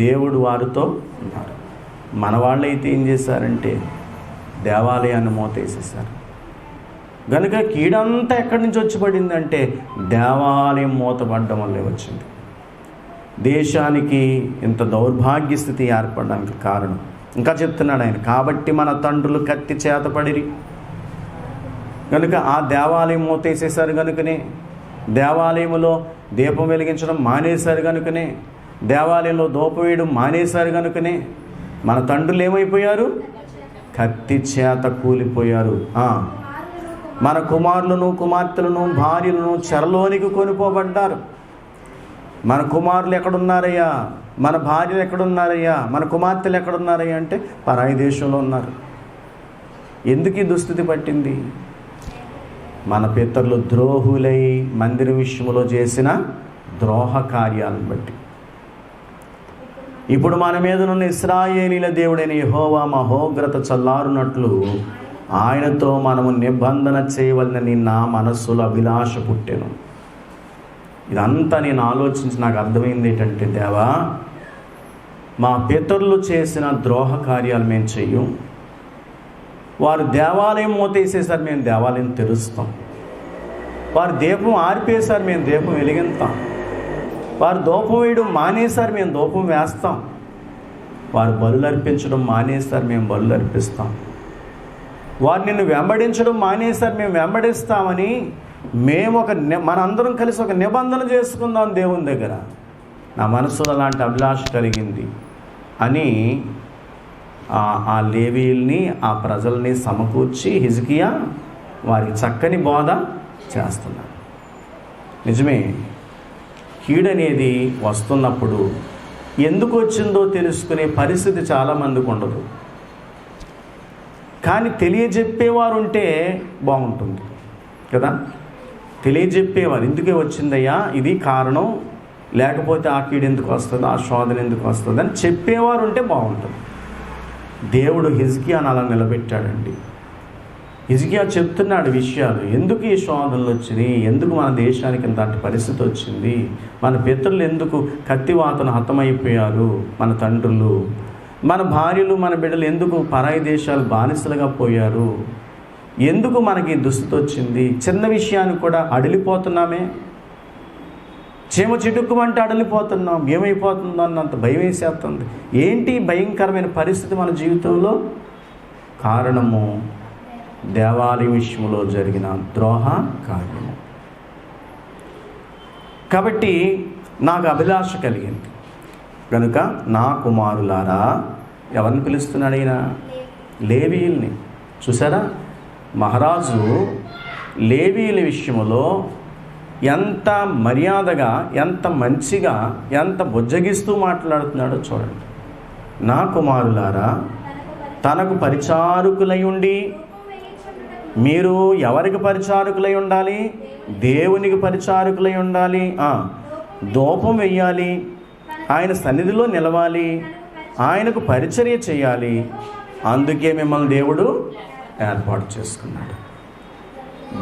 [SPEAKER 1] దేవుడు వారితో ఉన్నారు. మన వాళ్ళైతే ఏం చేశారంటే దేవాలయాన్ని మూతేసేశారు. కనుక కీడంతా ఎక్కడి నుంచి వచ్చి పడిందంటే దేవాలయం మూతపడడం వల్లే వచ్చింది. దేశానికి ఇంత దౌర్భాగ్య స్థితి ఏర్పడడానికి కారణం ఇంకా చెప్తున్నాడు ఆయన. కాబట్టి మన తండ్రులు కత్తి చేతపడిరి, కనుక ఆ దేవాలయం మూతేసేశారు, కనుకనే దేవాలయంలో దీపం వెలిగించడం మానేశారు, కనుకనే దేవాలయంలో ధూపం వేయడం మానేశారు, కనుకనే మన తండ్రులు ఏమైపోయారు? కత్తి చేత కూలిపోయారు. మన కుమారులను కుమార్తెలను భార్యలను చెరలోనికి కొనిపోబడ్డారు. మన కుమారులు ఎక్కడున్నారయ్యా? మన భార్యలు ఎక్కడున్నారయ్యా? మన కుమార్తెలు ఎక్కడున్నారయ్యా అంటే పరాయి దేశంలో ఉన్నారు. ఎందుకు ఈ దుస్థితి పట్టింది? మన పితరులు ద్రోహులై మందిర విషయంలో చేసిన ద్రోహ కార్యాలను బట్టి. ఇప్పుడు మన మీదనున్న ఇశ్రాయేలీల దేవుడైన యెహోవా మహోగ్రత చల్లారునట్లు ఆయనతో మనము నిబంధన చేయవలనని నా మనస్సులో అభిలాష పుట్టెను. ఇదంతా నేను ఆలోచించి నాకు అర్థమైంది ఏంటంటే, దేవా, మా పితరులు చేసిన ద్రోహ కార్యాలు మేము చెయ్యం. వారు దేవాలయం మూతేసేసారు, మేము దేవాలయం తెరుస్తాం. వారు దీపం ఆరిపేశారు, మేము దీపం వెలిగిస్తాం. వారు ధూపం వేయడం మానేశారు, మేము ధూపం వేస్తాం. వారు బలులు అర్పించడం మానేశారు, మేము బలులు అర్పిస్తాం. వారు నిన్ను వెంబడించడం మానేశారు, మేము వెంబడిస్తామని మేము మనందరం కలిసి ఒక నిబంధన చేసుకుందాం దేవుని దగ్గర. నా మనసులో అలాంటి అభిలాష కలిగింది అని ఆ లేవీయుల్ని, ఆ ప్రజల్ని సమకూర్చి హిజ్కియా వారికి చక్కని బోధ చేస్తున్నాడు. నిజమే, కీడనేది వస్తున్నప్పుడు ఎందుకు వచ్చిందో తెలుసుకునే పరిస్థితి చాలామందికి ఉండదు. కానీ తెలియజెప్పేవారు ఉంటే బాగుంటుంది కదా. తెలియజెప్పేవారు, ఎందుకే వచ్చిందయ్యా, ఇది కారణం, లేకపోతే ఆ కీడు ఎందుకు వస్తుంది, ఆ శోధన ఎందుకు వస్తుంది అని చెప్పేవారు ఉంటే బాగుంటుంది. దేవుడు హిజ్కియాను అలా నిలబెట్టాడండి. హిజ్కియా చెప్తున్నాడు విషయాలు, ఎందుకు ఈ శోధనలు వచ్చినాయి, ఎందుకు మన దేశానికి ఇంతటి పరిస్థితి వచ్చింది, మన పితరులు ఎందుకు కత్తివాతను హతమైపోయారు, మన తండ్రులు, మన భార్యలు, మన బిడ్డలు ఎందుకు పరాయి దేశాలు బానిసలుగా పోయారు, ఎందుకు మనకి దుస్థితి వచ్చింది. చిన్న విషయానికి కూడా అడిలిపోతున్నామే, చీమ చిటుక్కుమంటే అడలిపోతున్నాం, ఏమైపోతుందో అన్నంత భయం వేసేస్తుంది. ఏంటి భయంకరమైన పరిస్థితి మన జీవితంలో? కారణము దేవాలయ విషయంలో జరిగిన ద్రోహ కార్యము. కాబట్టి నాకు అభిలాష కలిగింది కనుక, నా కుమారులారా, ఎవరిని పిలుస్తున్నాడు ఈయన? లేవీయుల్ని. చూసారా, మహారాజు లేవీయుల విషయంలో ఎంత మర్యాదగా, ఎంత మంచిగా, ఎంత బుజ్జగిస్తూ మాట్లాడుతున్నాడో చూడండి. నా కుమారులారా, తనకు పరిచారకులై ఉండి, మీరు ఎవరికి పరిచారకులై ఉండాలి? దేవునికి పరిచారకులై ఉండాలి. ధూపం వెయ్యాలి, ఆయన సన్నిధిలో నిలవాలి, ఆయనకు పరిచర్య చేయాలి. అందుకే మిమ్మల్ని దేవుడు ఏర్పాటు చేసుకున్నాడు.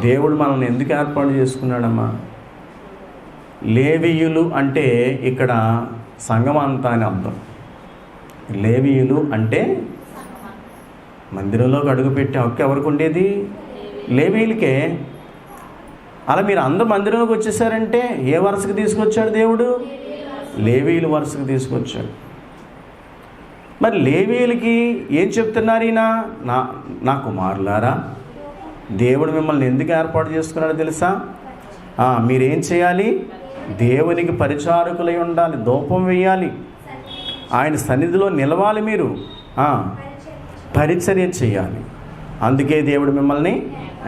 [SPEAKER 1] దేవుడు మనల్ని ఎందుకు ఏర్పాటు చేసుకున్నాడమ్మా? లేవీయులు అంటే ఇక్కడ సంఘం అంతా అని అర్థం. లేవీయులు అంటే మందిరంలోకి అడుగుపెట్టే హక్కు ఎవరికి ఉండేది? లేవీయులకే. అలా మీరు అందరూ మందిరంలోకి వచ్చేసారంటే ఏ వరుసకు తీసుకొచ్చాడు దేవుడు? లేవీయుల వరుసకు తీసుకొచ్చాడు. మరి లేవీయులకి ఏం చెప్తున్నారు ఈయన? నా కుమారులారా, దేవుడు మిమ్మల్ని ఎందుకు ఏర్పాటు చేసుకున్నాడో తెలుసా? మీరేం చేయాలి? దేవునికి పరిచారకులై ఉండాలి, ధూపం వేయాలి, ఆయన సన్నిధిలో నిలవాలి, మీరు పరిచర్య చేయాలి. అందుకే దేవుడు మిమ్మల్ని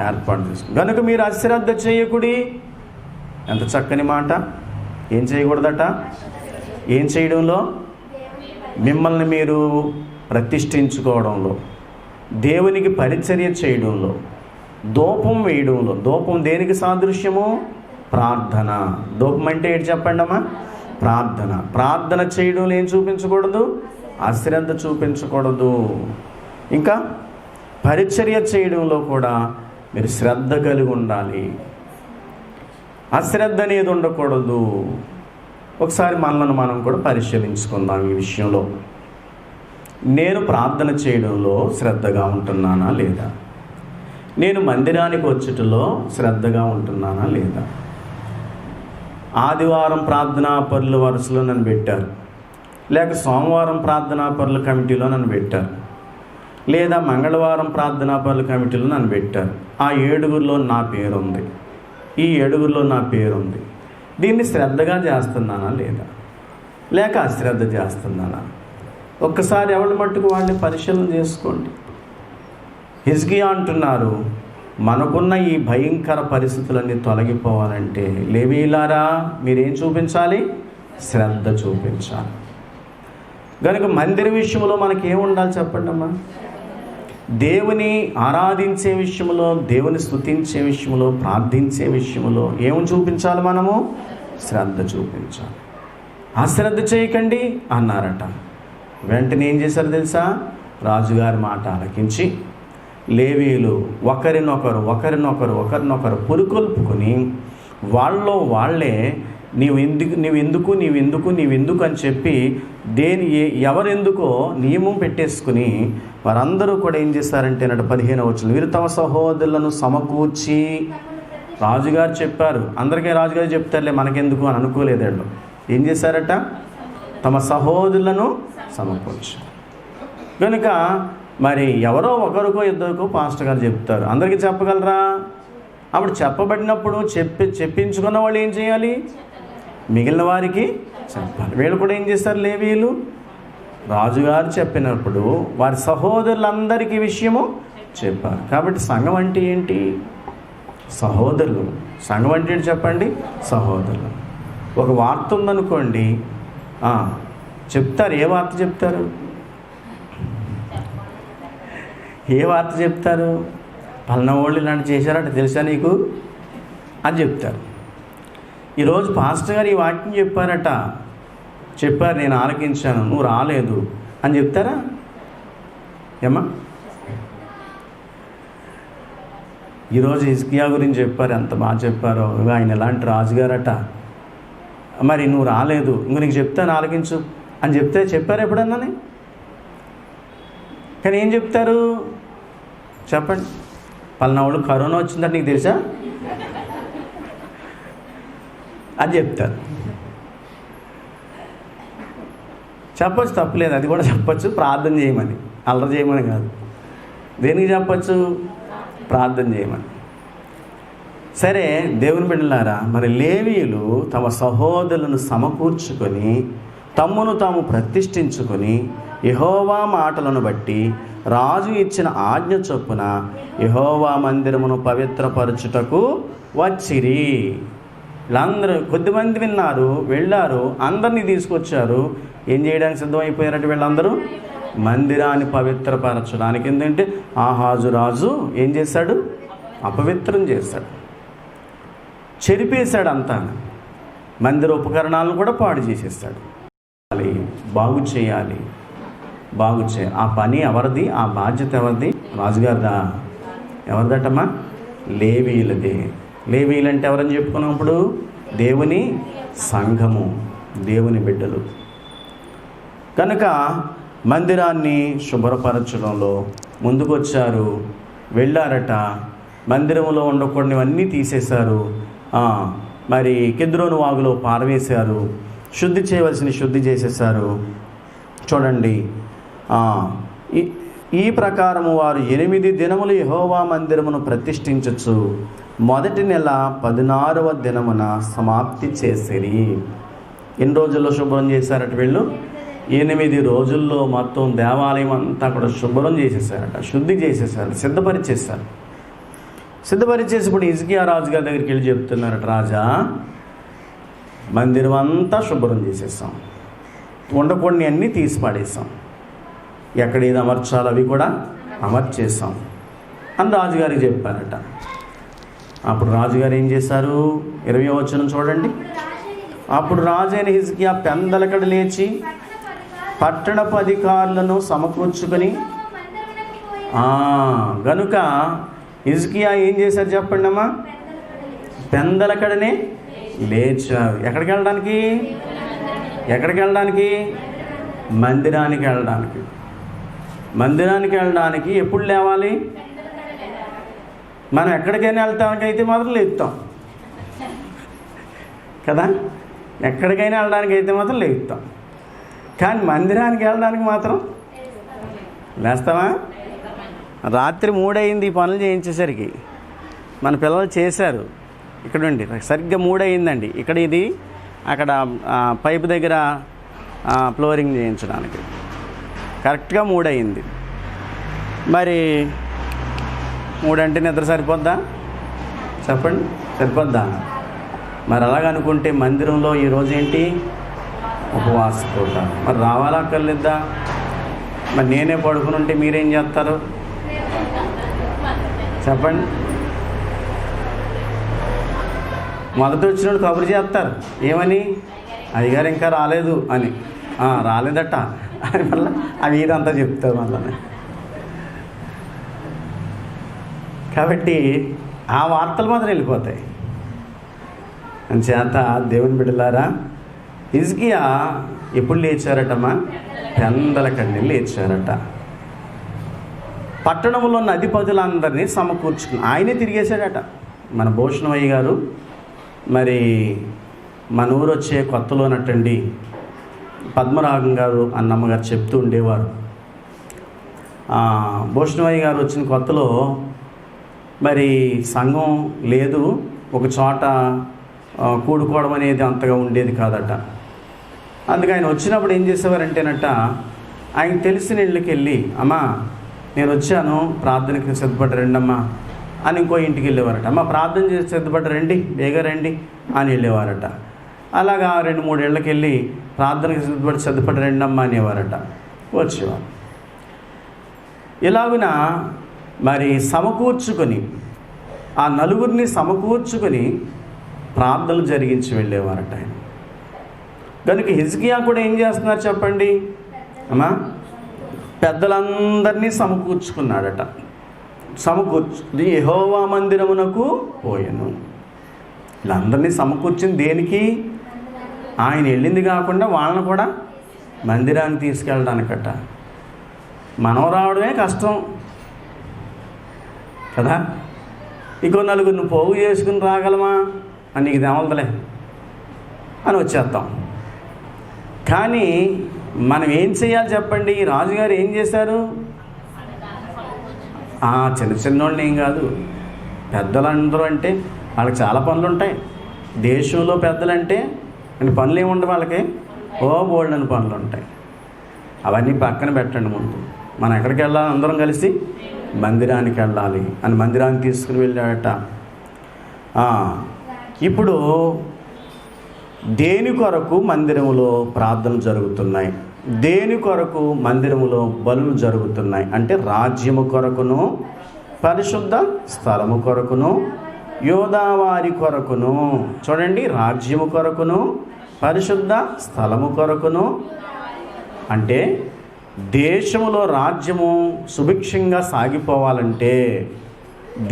[SPEAKER 1] ఏర్పాటు చేసుకున్నాడు. కనుక మీరు అశ్రద్ధ చేయకుడి. ఎంత చక్కని మాట! ఏం చేయకూడదట? ఏం చేయడంలో? మిమ్మల్ని మీరు ప్రతిష్ఠించుకోవడంలో, దేవునికి పరిచర్య చేయడంలో, ధూపం వేయడంలో. ధూపం దేనికి సాదృశ్యము? ప్రార్థన. ధూపం అంటే ఏంటి చెప్పండి అమ్మా? ప్రార్థన. ప్రార్థన చేయడంలో ఏం చూపించకూడదు? అశ్రద్ధ చూపించకూడదు. ఇంకా పరిచర్య చేయడంలో కూడా మీరు శ్రద్ధ కలిగి ఉండాలి. అశ్రద్ధ అనేది ఉండకూడదు. ఒకసారి మనల్ని మనం కూడా పరిశీలించుకుందాం ఈ విషయంలో. నేను ప్రార్థన చేయడంలో శ్రద్ధగా ఉంటున్నానా లేదా? నేను మందిరానికి వచ్చుటలో శ్రద్ధగా ఉంటున్నానా లేదా? ఆదివారం ప్రార్థనా పరుల వరుసలో నన్ను పెట్టారు, లేక సోమవారం ప్రార్థనా పరుల కమిటీలో నన్ను పెట్టారు, లేదా మంగళవారం ప్రార్థనా పరుల కమిటీలో నన్ను పెట్టారు. ఆ 7గురిలో నా పేరు ఉంది, ఈ 7గురిలో నా పేరు ఉంది. దీన్ని శ్రద్ధగా చేస్తున్నానా లేదా, లేక అశ్రద్ధ చేస్తున్నానా? ఒక్కసారి ఎవరి మట్టుకు వాళ్ళని పరిశీలన చేసుకోండి. హిజ్కియా అంటున్నారు, మనకున్న ఈ భయంకర పరిస్థితులన్నీ తొలగిపోవాలంటే లేవీయులారా, మీరేం చూపించాలి? శ్రద్ధ చూపించాలి. కనుక మందిర విషయంలో మనకి ఏముండాలి చెప్పండి అమ్మా? దేవుని ఆరాధించే విషయంలో, దేవుని స్తుతించే విషయంలో, ప్రార్థించే విషయంలో ఏమి చూపించాలి? మనము శ్రద్ధ చూపించాలి. అశ్రద్ధ చేయకండి అన్నారట. వెంటనే ఏం చేశారు తెలుసా? రాజుగారి మాట ఆలకించి లేవీయులు ఒకరినొకరు పురుకొల్పుకొని వాళ్ళలో వాళ్ళే నీవెందుకు అని చెప్పి ఎవరెందుకో నియమం పెట్టేసుకుని వారందరూ కూడా ఏం చేశారంటే 15వ వచనం, వీరు తమ సహోదరులను సమకూర్చి రాజుగారు చెప్పారు, అందరికీ రాజుగారు చెప్తారులే మనకెందుకు అని అనుకోలేదు వాళ్ళు. ఏం చేశారట? తమ సహోదరులను సమకూర్చారు. కనుక మరి ఎవరో ఒకరికో ఇద్దరికో పాస్టర్ గారు చెప్తారు, అందరికీ చెప్పగలరా? అప్పుడు చెప్పబడినప్పుడు చెప్పించుకున్న వాళ్ళు ఏం చేయాలి? మిగిలిన వారికి చెప్పాలి. వీళ్ళు కూడా ఏం చేస్తారు? లేవీయులు రాజుగారు చెప్పినప్పుడు వారి సహోదరులందరికీ విషయము చెప్పారు. కాబట్టి సంఘం అంటే ఏంటి? సహోదరులు. సంఘం అంటే ఏంటి చెప్పండి? సహోదరులు. ఒక వార్త ఉందనుకోండి, చెప్తారు. ఏ వార్త చెప్తారు? ఏ వార్త చెప్తారు? పలానా వాళ్ళు ఇలాంటి చేశారట తెలుసా నీకు అని చెప్తారు. ఈరోజు పాస్టర్ గారు ఈ వాక్యం చెప్పారు, నేను ఆలకించాను, నువ్వు రాలేదు అని చెప్తారా? ఏమ్మా? ఈరోజు హిజ్కియా గురించి చెప్పారు, ఎంత బాగా చెప్పారో, ఆయన ఎలాంటి రాజుగారట, మరి నువ్వు రాలేదు, ఇంక నీకు చెప్తాను ఆలకించు అని చెప్పారు ఎప్పుడన్నా? కానీ ఏం చెప్తారు చెప్పండి? పలానా వాళ్ళు కరోనా వచ్చిందంటే నీకు తెలుసా అని చెప్తారు. చెప్పచ్చు, తప్పలేదు, అది కూడా చెప్పచ్చు. ప్రార్థన చేయమని, అల్లరి చేయమని కాదు. దేనికి చెప్పచ్చు? ప్రార్థన చేయమని. సరే, దేవుని బిడ్డలారా, మరి లేవీయులు తమ సహోదరులను సమకూర్చుకొని తమ్మును తాము ప్రతిష్ఠించుకొని యెహోవా మాటలను బట్టి రాజు ఇచ్చిన ఆజ్ఞ చొప్పున యెహోవా మందిరమును పవిత్రపరచుటకు వచ్చిరి. వీళ్ళందరూ కొద్దిమంది విన్నారు, వెళ్ళారు, అందరినీ తీసుకొచ్చారు. ఏం చేయడానికి సిద్ధమైపోయారట వీళ్ళందరూ? మందిరాన్ని పవిత్రపరచడానికి. ఎందుకంటే ఆహాజు రాజు ఏం చేశాడు? అపవిత్రం చేశాడు, చెరిపేశాడు అంతా. మందిర ఉపకరణాలను కూడా పాడు చేసేస్తాడు. బాగు చేయాలి. ఆ పని ఎవరిది? ఆ బాధ్యత ఎవరిది? రాజుగారిదా? ఎవరిదటమ్మా? లేవీయులది. లేవీయులు అంటే ఎవరని చెప్పుకున్నప్పుడు దేవుని సంఘము, దేవుని బిడ్డలు. కనుక మందిరాన్ని శుభ్రపరచడంలో ముందుకొచ్చారు, వెళ్ళారట. మందిరంలో ఉండకూడనివన్నీ తీసేశారు. మరి కిద్రోను వాగులో పారవేశారు. శుద్ధి చేయవలసిన శుద్ధి చేసేశారు. చూడండి, ఈ ప్రకారము వారు 8 దినములు యెహోవా మందిరమును ప్రతిష్ఠించచ్చు. మొదటి నెల 16వ దినమున సమాప్తి చేసిరి. ఎన్ని రోజుల్లో శుభ్రం చేశారట వీళ్ళు? 8 రోజుల్లో మొత్తం దేవాలయం అంతా కూడా శుభ్రం చేసేసారట, శుద్ధి చేసేసారట, సిద్ధపరిచేశారు. సిద్ధపరిచేసి ఇప్పుడు హిజ్కియా రాజు గారి దగ్గరికి వెళ్ళి చెప్తున్నారట, రాజా, మందిరం అంతా శుభ్రం చేసేసాం, ఉండకూడని అన్నీ తీసి పాడేసాం, ఎక్కడ ఏది అమర్చాలో అవి కూడా అమర్చేసాం అని రాజుగారికి చెప్పారట. అప్పుడు రాజుగారు ఏం చేశారు? 20వ వచనం చూడండి. అప్పుడు రాజైన హిజ్కియా పెందలకడ లేచి పట్టణపు అధికారులను సమకూర్చుకొని, గనుక హిజ్కియా ఏం చేశారు చెప్పండి అమ్మా? పెందలకడనే లేచారు. ఎక్కడికి వెళ్ళడానికి? మందిరానికి వెళ్ళడానికి. మందిరానికి వెళ్ళడానికి ఎప్పుడు లేవాలి? మనం ఎక్కడికైనా వెళ్తానికి అయితే మాత్రం లేపుతాం కదా, ఎక్కడికైనా వెళ్ళడానికి అయితే మాత్రం లేపుతాం. కానీ మందిరానికి వెళ్ళడానికి మాత్రం లేస్తామా? రాత్రి 3 అయింది ఈ పనులు చేయించేసరికి. మన పిల్లలు చేశారు. ఇక్కడండి సరిగ్గా 3 అయిందండి. ఇక్కడ ఇది, అక్కడ పైపు దగ్గర ఫ్లోరింగ్ చేయించడానికి కరెక్ట్గా 3 అయింది. మరి 3 అంటే నిద్ర సరిపోద్దా చెప్పండి? సరిపోద్దా? మరి అలాగనుకుంటే మందిరంలో ఈరోజు ఏంటి? ఉపవాస పూట. మరి రావాలా అక్కర్లేద్దా? మరి నేనే పడుకుని ఉంటే మీరేం చేస్తారు చెప్పండి? మొదట వచ్చినప్పుడు కబురు చేస్తారు, ఏమని? అయ్యగారు ఇంకా రాలేదు అని. రాలేదట అని మళ్ళీ అవి ఇదంతా చెప్తారు మళ్ళీ. కాబట్టి ఆ వార్తలు మాత్రం వెళ్ళిపోతాయి. అంచేత దేవుని బిడ్డలారా, హిజ్కియా ఎప్పుడు లేచారటమ్మా? పెందలకడనే లేచారట. పట్టణంలో ఉన్న అధిపతులందరినీ సమకూర్చుకుని ఆయనే తిరిగేశాడట. మన భూషణమయ్య గారు మరి మన ఊరు వచ్చే కొత్తలోనటండి పద్మరాగం గారు అన్నమ్మగారు చెప్తూ ఉండేవారు. భూషణమయ్య గారు వచ్చిన కొత్తలో మరి సంఘం లేదు, ఒక చోట కూడుకోవడం అనేది అంతగా ఉండేది కాదట. అందుకే ఆయన వచ్చినప్పుడు ఏం చేసేవారంటేనట, ఆయన తెలిసిన ఇళ్ళకి వెళ్ళి, అమ్మా నేను వచ్చాను ప్రార్థనకి సిద్ధపడ్డ రండమ్మా అని ఇంకో ఇంటికి వెళ్ళేవారట. అమ్మ ప్రార్థన చేసి సిద్ధపడ్డ రండి, బేగా రండి అని వెళ్ళేవారట. అలాగా 2-3 ఏళ్ళకి వెళ్ళి ప్రార్థనకి సిద్ధపడ్డ రండమ్మా అనేవారట, వచ్చేవారు. ఇలాగున మరి సమకూర్చుకొని ఆ నలుగురిని సమకూర్చుకొని ప్రార్థనలు జరిగించి వెళ్ళేవారట ఆయన. కనుక హిజ్కియా కూడా ఏం చేస్తున్నారు చెప్పండి అమ్మా, పెద్దలందరినీ సమకూర్చుకున్నాడట. సమకూర్చుది యెహోవా మందిరమునకు పోయెను. వీళ్ళందరినీ సమకూర్చింది దేనికి? ఆయన వెళ్ళింది కాకుండా వాళ్ళని కూడా మందిరాన్ని తీసుకెళ్ళడానికట. మనం రావడమే కష్టం కదా, ఇంకో నలుగురిని పోగు చేసుకుని రాగలమా అని నీకు తెమలదలే అని వచ్చేస్తాం. కానీ మనం ఏం చేయాలి చెప్పండి? రాజుగారు ఏం చేశారు? చిన్న చిన్నోళ్ళని ఏం కాదు, పెద్దలందరూ అంటే వాళ్ళకి చాలా పనులు ఉంటాయి. దేశంలో పెద్దలంటే పనులు ఏమి ఉండవు వాళ్ళకి, బోల్డని పనులు ఉంటాయి. అవన్నీ పక్కన పెట్టండి. ముందు మనం ఎక్కడికి వెళ్ళాలి? అందరం కలిసి మందిరానికి వెళ్ళాలి అని మందిరాన్ని తీసుకుని వెళ్ళాడట. ఇప్పుడు దేని కొరకు మందిరములో ప్రార్థనలు జరుగుతున్నాయి? దేని కొరకు మందిరములో బలులు జరుగుతున్నాయి అంటే రాజ్యము కొరకును, పరిశుద్ధ స్థలము కొరకును, యోధావారి కొరకును. చూడండి, రాజ్యము కొరకును, పరిశుద్ధ స్థలము కొరకును అంటే దేశములో రాజ్యము సుభిక్షంగా సాగిపోవాలంటే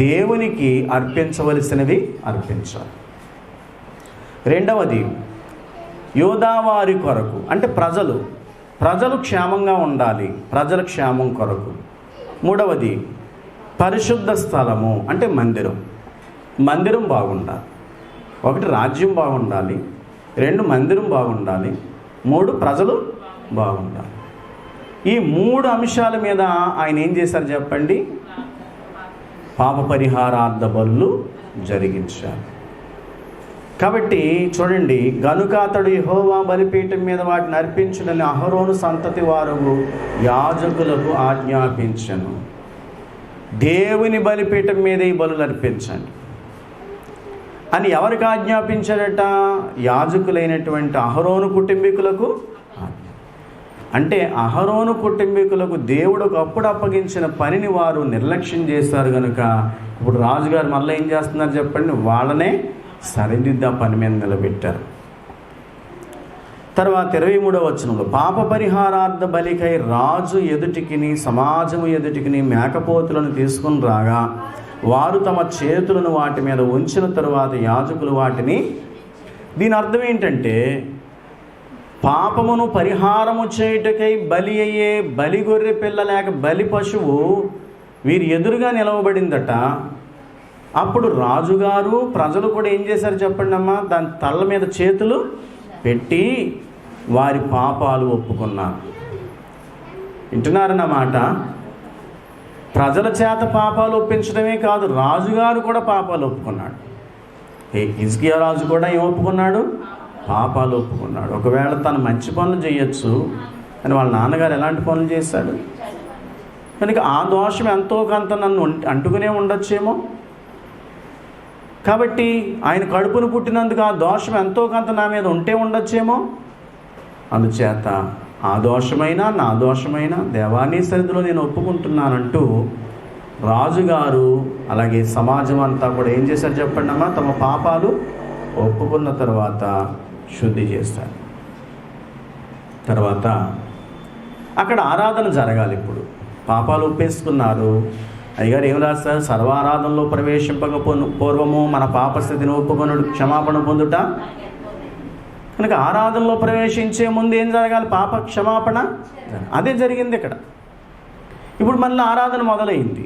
[SPEAKER 1] దేవునికి అర్పించవలసినవి అర్పించాలి. రెండవది యోధావారి కొరకు అంటే ప్రజలు క్షేమంగా ఉండాలి, ప్రజల క్షేమం కొరకు. మూడవది పరిశుద్ధ స్థలము అంటే మందిరం బాగుండాలి. 1 రాజ్యం బాగుండాలి, 2 మందిరం బాగుండాలి, 3 ప్రజలు బాగుండాలి. ఈ 3 అంశాల మీద ఆయన ఏం చేశారు చెప్పండి? పాప పరిహారార్థ బలులు జరిగించారు. కాబట్టి చూడండి, గనుక అతడు యెహోవా బలిపీఠం మీద వాటిని అర్పించునని అహరోను సంతతి వారు యాజకులకు ఆజ్ఞాపించను. దేవుని బలిపీఠం మీద ఈ బలులు అర్పించండి అని ఎవరికి ఆజ్ఞాపించాడట? యాజకులైనటువంటి అహరోను కుటుంబీకులకు. అంటే అహరోను కుటుంబీకులకు దేవుడు ఒకప్పుడు అప్పగించిన పనిని వారు నిర్లక్ష్యం చేశారు కనుక ఇప్పుడు రాజుగారు మళ్ళీ ఏం చేస్తున్నారు చెప్పండి? వాళ్ళనే సరిదిద్ద పని మీద నిలబెట్టారు. తర్వాత 23వ వచనంలో పాప పరిహారార్థ బలికై రాజు ఎదుటికిని సమాజము ఎదుటికిని మేకపోతులను తీసుకుని రాగా వారు తమ చేతులను వాటి మీద ఉంచిన తరువాత యాజకులు వాటిని. దీని అర్థం ఏంటంటే పాపమును పరిహారము చేయుటకై బలి అయ్యే బలి గొర్రె పిల్ల లేక బలి పశువు వీరి ఎదురుగా నిలవబడిందట. అప్పుడు రాజుగారు ప్రజలు కూడా ఏం చేశారు చెప్పండి అమ్మా? దాని తల్ల మీద చేతులు పెట్టి వారి పాపాలు ఒప్పుకున్నారు. వింటున్నారన్నమాట. ప్రజల చేత పాపాలు ఒప్పించడమే కాదు, రాజుగారు కూడా పాపాలు ఒప్పుకున్నాడు. హిజ్కియా రాజు కూడా ఏం ఒప్పుకున్నాడు? పాపాలు ఒప్పుకున్నాడు. ఒకవేళ తను మంచి పనులు చేయొచ్చు అని వాళ్ళ నాన్నగారు ఎలాంటి పనులు చేశాడు కనుక ఆ దోషం ఎంతో కొంత నన్ను అంటుకునే ఉండొచ్చేమో. కాబట్టి ఆయన కడుపును పుట్టినందుకు ఆ దోషం ఎంతో కొంత నా మీద ఉంటే ఉండొచ్చేమో. అందుచేత ఆ దోషమైనా నా దోషమైనా దేవాన్ని సన్నిధిలో నేను ఒప్పుకుంటున్నానంటూ రాజుగారు అలాగే సమాజం అంతా కూడా ఏం చేశారు చెప్పండి అమ్మా? తమ పాపాలు ఒప్పుకున్న తర్వాత శుద్ధి చేస్తారు. తర్వాత అక్కడ ఆరాధన జరగాలి. ఇప్పుడు పాపాలు ఒప్పేసుకున్నారు. అయ్యగారు ఏం రాస్తారు? సర్వారాధనలో ప్రవేశింపక పూర్వము మన పాపస్థితిని ఒప్పుకొనుడు క్షమాపణ పొందుట. కనుక ఆరాధనలో ప్రవేశించే ముందు ఏం జరగాలి? పాప క్షమాపణ. అదే జరిగింది ఇక్కడ. ఇప్పుడు మళ్ళీ ఆరాధన మొదలైంది.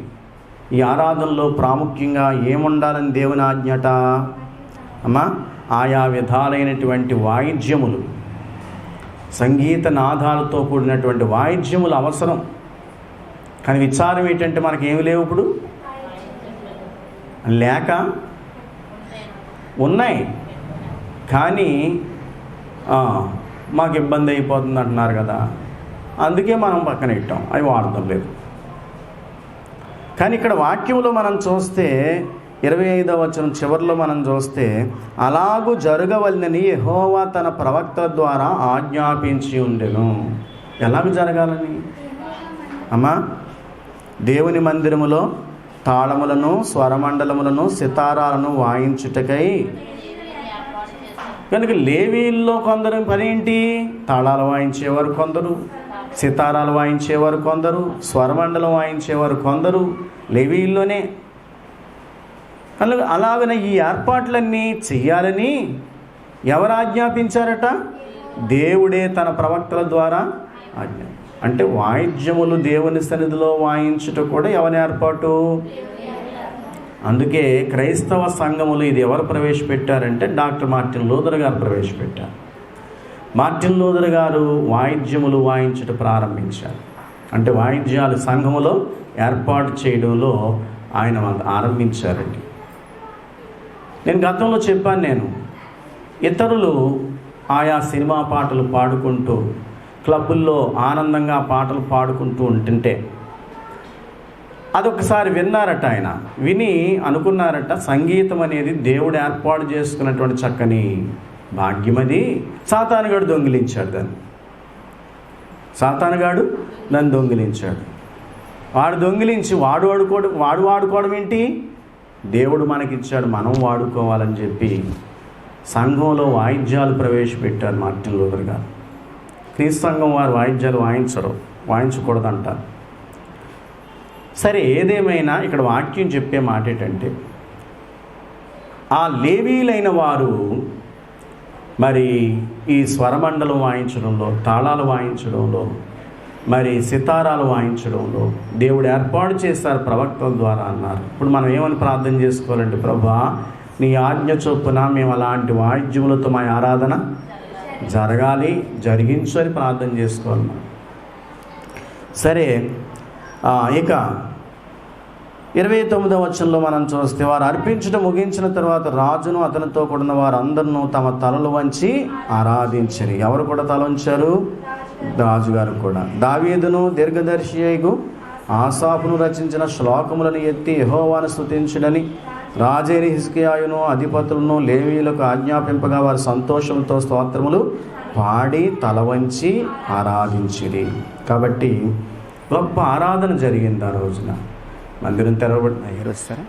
[SPEAKER 1] ఈ ఆరాధనలో ప్రాముఖ్యంగా ఏముండాలని దేవుని ఆజ్ఞట అమ్మా? ఆయా విధాలైనటువంటి వాయిద్యములు, సంగీత నాదాలతో కూడినటువంటి వాయిద్యములు అవసరం. కానీ విచారం ఏంటంటే మనకేమి లేవు ఇప్పుడు, లేక ఉన్నాయి కానీ మాకు ఇబ్బంది అయిపోతుంది అంటున్నారు కదా, అందుకే మనం పక్కన పెట్టాం, అవి వాడటం లేదు. కానీ ఇక్కడ వాక్యంలో మనం చూస్తే 25వ వచనం చివరిలో మనం చూస్తే, అలాగూ జరగవలనని యెహోవా తన ప్రవక్తల ద్వారా ఆజ్ఞాపించి ఉండెను. ఎలాగ జరగాలని అమ్మా? దేవుని మందిరములో తాళములను, స్వరమండలములను, సితారాలను వాయించుటకై. కనుక లేవీల్లో కొందరు పని ఏంటి? తాళాలు వాయించేవారు కొందరు, సితారాలు వాయించేవారు కొందరు, స్వరమండలం వాయించేవారు కొందరు లేవీల్లోనే. అలాగనే ఈ ఏర్పాట్లన్నీ చెయ్యాలని ఎవరు ఆజ్ఞాపించారట? దేవుడే తన ప్రవక్తల ద్వారా ఆజ్ఞ. అంటే వాయిద్యములు దేవుని సన్నిధిలో వాయించుట కూడా ఎవరి ఏర్పాటు? అందుకే క్రైస్తవ సంఘములు ఇది ఎవరు ప్రవేశపెట్టారంటే డాక్టర్ మార్టిన్ లూథర్ గారు ప్రవేశపెట్టారు. మార్టిన్ లూథర్ గారు వాయిద్యములు వాయించుట ప్రారంభించారు. అంటే వాయిద్యాలు సంఘములో ఏర్పాటు చేయడంలో ఆయన ఆరంభించారండి. నేను గతంలో చెప్పాను, ఇతరులు ఆయా సినిమా పాటలు పాడుకుంటూ క్లబ్బుల్లో ఆనందంగా పాటలు పాడుకుంటూ ఉంటుంటే అదొకసారి విన్నారట. ఆయన విని అనుకున్నారట, సంగీతం అనేది దేవుడు ఏర్పాటు చేసుకున్నటువంటి చక్కని భాగ్యమది. సాతానుగాడు దొంగిలించాడు దాన్ని. సాతానుగాడు నన్ను దొంగిలించాడు. వాడు దొంగిలించి వాడు వాడుకోవడం ఏంటి? దేవుడు మనకిచ్చాడు, మనం వాడుకోవాలని చెప్పి సంఘంలో వాయిద్యాలు ప్రవేశపెట్టారు మార్టిన్ లూథర్ గారు. క్రీస్తు సంఘం వారు వాయిద్యాలు వాయించకూడదంటారు. సరే, ఏదేమైనా ఇక్కడ వాక్యం చెప్పే మాట ఏంటంటే, ఆ లేవీలైన వారు మరి ఈ స్వరమండలం వాయించడంలో, తాళాలు వాయించడంలో, మరి సితారాలు వాయించడంలో దేవుడు ఏర్పాటు చేశారు ప్రవక్తల ద్వారా అన్నారు. ఇప్పుడు మనం ఏమని ప్రార్థన చేసుకోవాలంటే, ప్రభువా నీ ఆజ్ఞ చొప్పున మేము అలాంటి వాయిద్యములతో మా ఆరాధన జరగాలి, జరిగించు అని ప్రార్థన చేసుకోవాలి మనం. సరే, ఇక 29వ వచనంలో మనం చూస్తే, వారు అర్పించడం ముగించిన తర్వాత రాజును అతనితో కూడిన వారందరూ తమ తలలు వంచి ఆరాధించరు. ఎవరు కూడా తల వంచారు? రాజుగారు కూడా. దావీదును దీర్ఘదర్శియగు ఆసాపును రచించిన శ్లోకములను ఎత్తి యెహోవాను స్తుతించుడని రాజైన హిజ్కియాయును అధిపతులను లేవీయులకు ఆజ్ఞాపింపగా వారు సంతోషంతో స్తోత్రములు పాడి తల వంచి ఆరాధించిరి. కాబట్టి గొప్ప ఆరాధన జరిగింది ఆ రోజున. మందిరం తెరవబడిన వస్తారా?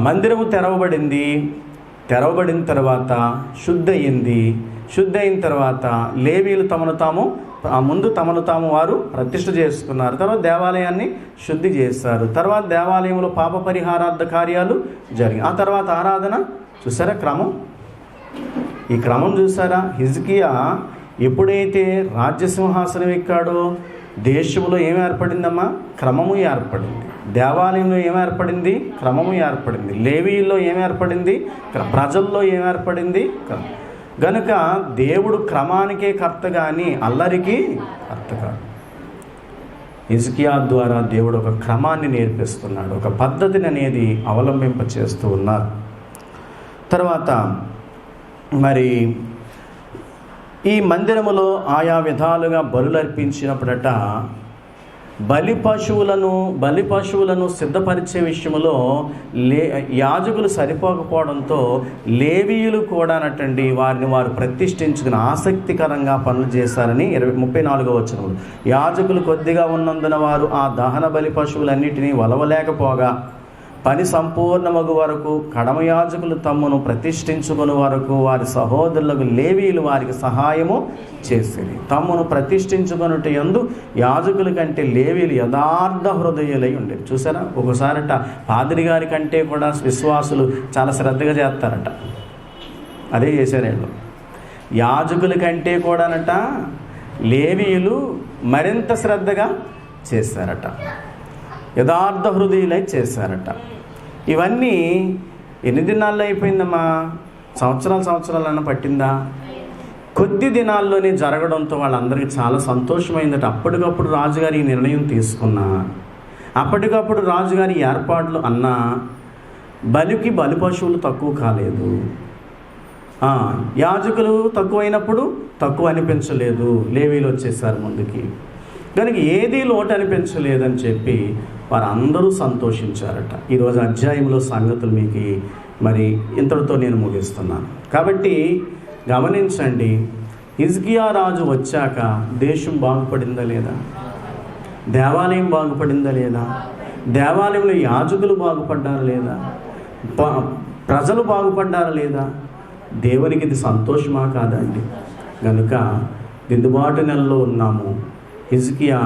[SPEAKER 1] మందిరము తెరవబడిన తర్వాత శుద్ధి అయిన తర్వాత లేవీయులు ముందు తమను తాము వారు ప్రతిష్ఠ చేసుకున్నారు. తర్వాత దేవాలయాన్ని శుద్ధి చేస్తారు. తర్వాత దేవాలయంలో పాప పరిహారార్థ కార్యాలు జరిగాయి. ఆ తర్వాత ఆరాధన. చూసారా క్రమం? ఈ క్రమం చూసారా? హిజ్కియా ఎప్పుడైతే రాజ్యసింహాసనం ఎక్కాడో దేశంలో ఏం ఏర్పడిందమ్మా? క్రమము ఏర్పడింది. దేవాలయంలో ఏం ఏర్పడింది? క్రమము ఏర్పడింది. లేవీయుల్లో ఏం ఏర్పడింది? ప్రజల్లో ఏం ఏర్పడింది? గనుక దేవుడు క్రమానికే కర్త కానీ అల్లరికి కర్త కాదు. హిజ్కియా ద్వారా దేవుడు ఒక క్రమాన్ని నేర్పిస్తున్నాడు, ఒక పద్ధతిని అనేది అవలంబింప చేస్తూ ఉన్నారు. తర్వాత మరి ఈ మందిరములో ఆయా విధాలుగా బలులు అర్పించినప్పుడట బలి పశువులను సిద్ధపరిచే విషయంలో యాజకులు సరిపోకపోవడంతో లేవీయులు కూడానటండి వారిని వారు ప్రతిష్ఠించుకుని ఆసక్తికరంగా పనులు చేశారని 34వ వచనంలో. యాజకులు కొద్దిగా ఉన్నందున వారు ఆ దహన బలి పశువులన్నిటినీ వలవలేకపోగా పని సంపూర్ణమగు వరకు కడమ యాజకులు తమ్మును ప్రతిష్ఠించుకుని వరకు వారి సహోదరులకు లేవీయులు వారికి సహాయము చేసేది. తమ్మును ప్రతిష్ఠించుకొనుట యందు యాజకుల కంటే లేవీయులు యథార్థ హృదయులై ఉండేది. చూసారా? ఒకసారట పాదిరి గారి కంటే కూడా విశ్వాసులు చాలా శ్రద్ధగా చేస్తారట. అదే చేశారు వీళ్ళు. యాజకుల కంటే కూడానట లేవీయులు మరింత శ్రద్ధగా చేశారట, యథార్థ హృదయులై చేశారట. ఇవన్నీ ఎన్ని దినాల్లో అయిపోయిందమ్మా? సంవత్సరాలన్నా పట్టిందా? కొద్ది దినాల్లోనే జరగడంతో వాళ్ళందరికీ చాలా సంతోషమైందట. అప్పటికప్పుడు రాజుగారి ఈ నిర్ణయం తీసుకున్నా, అప్పటికప్పుడు రాజుగారి ఏర్పాట్లు అన్నా బలికి బలి పశువులు తక్కువ కాలేదు, యాజకులు తక్కువైనప్పుడు తక్కువ అనిపించలేదు, లేవీలు వచ్చేసారు ముందుకి, కనుక ఏదీ లోటు అనిపించలేదని చెప్పి వారందరూ సంతోషించారట. ఈరోజు అధ్యాయంలో సంగతులు మీకు మరి ఇంతటితో నేను ముగిస్తున్నాను. కాబట్టి గమనించండి, హిజ్కియా రాజు వచ్చాక దేశం బాగుపడిందా లేదా? దేవాలయం బాగుపడిందా లేదా? దేవాలయంలో యాజకులు బాగుపడ్డారా లేదా? ప్రజలు బాగుపడ్డారా లేదా? దేవునికి ఇది సంతోషమా కాదండి? కనుక దిద్దుబాటు నెలలో ఉన్నాము. హిజ్కియా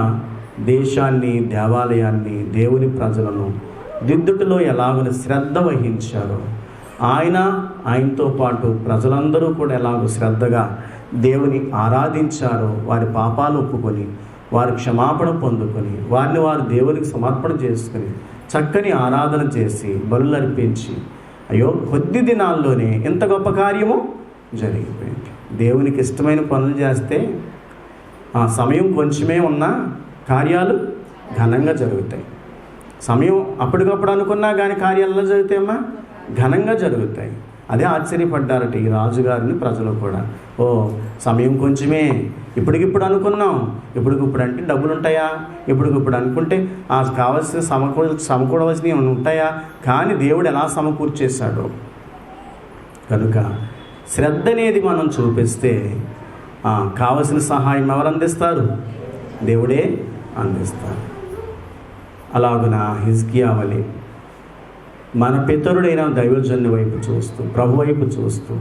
[SPEAKER 1] దేశాన్ని, దేవాలయాన్ని, దేవుని ప్రజలను దిద్దుటలో ఎలాగో శ్రద్ధ వహించారో, ఆయనతో పాటు ప్రజలందరూ కూడా ఎలాగో శ్రద్ధగా దేవుని ఆరాధించారో, వారి పాపాలు ఒప్పుకొని వారి క్షమాపణ పొందుకొని వారిని వారు దేవునికి సమర్పణ చేసుకుని చక్కని ఆరాధన చేసి బలులు అర్పించి, అయ్యో కొద్ది దినాల్లోనే ఇంత గొప్ప కార్యము జరిగిపోయింది. దేవునికి ఇష్టమైన పనులు చేస్తే ఆ సమయం కొంచెమే ఉన్నా కార్యాలు ఘనంగా జరుగుతాయి. సమయం అప్పటికప్పుడు అనుకున్నా కానీ కార్యాలు ఎలా జరుగుతాయమ్మా? ఘనంగా జరుగుతాయి. అదే ఆశ్చర్యపడ్డారట ఈ రాజుగారిని ప్రజలు కూడా. ఓ సమయం కొంచెమే, ఇప్పటికిప్పుడు అనుకున్నాం, ఇప్పటికిప్పుడు అంటే డబ్బులు ఉంటాయా? ఇప్పటికిప్పుడు అనుకుంటే కావాల్సిన సమకూడవలసినవి ఉంటాయా? కానీ దేవుడు ఎలా సమకూర్చేశాడో. కనుక శ్రద్ధ అనేది మనం చూపిస్తే కావలసిన సహాయం ఎవరు అందిస్తారు? దేవుడే అందిస్తారు. అలాగున హిజ్కియా వలె మన పితరుడైన దైవజనుని వైపు చూస్తూ, ప్రభు వైపు చూస్తూ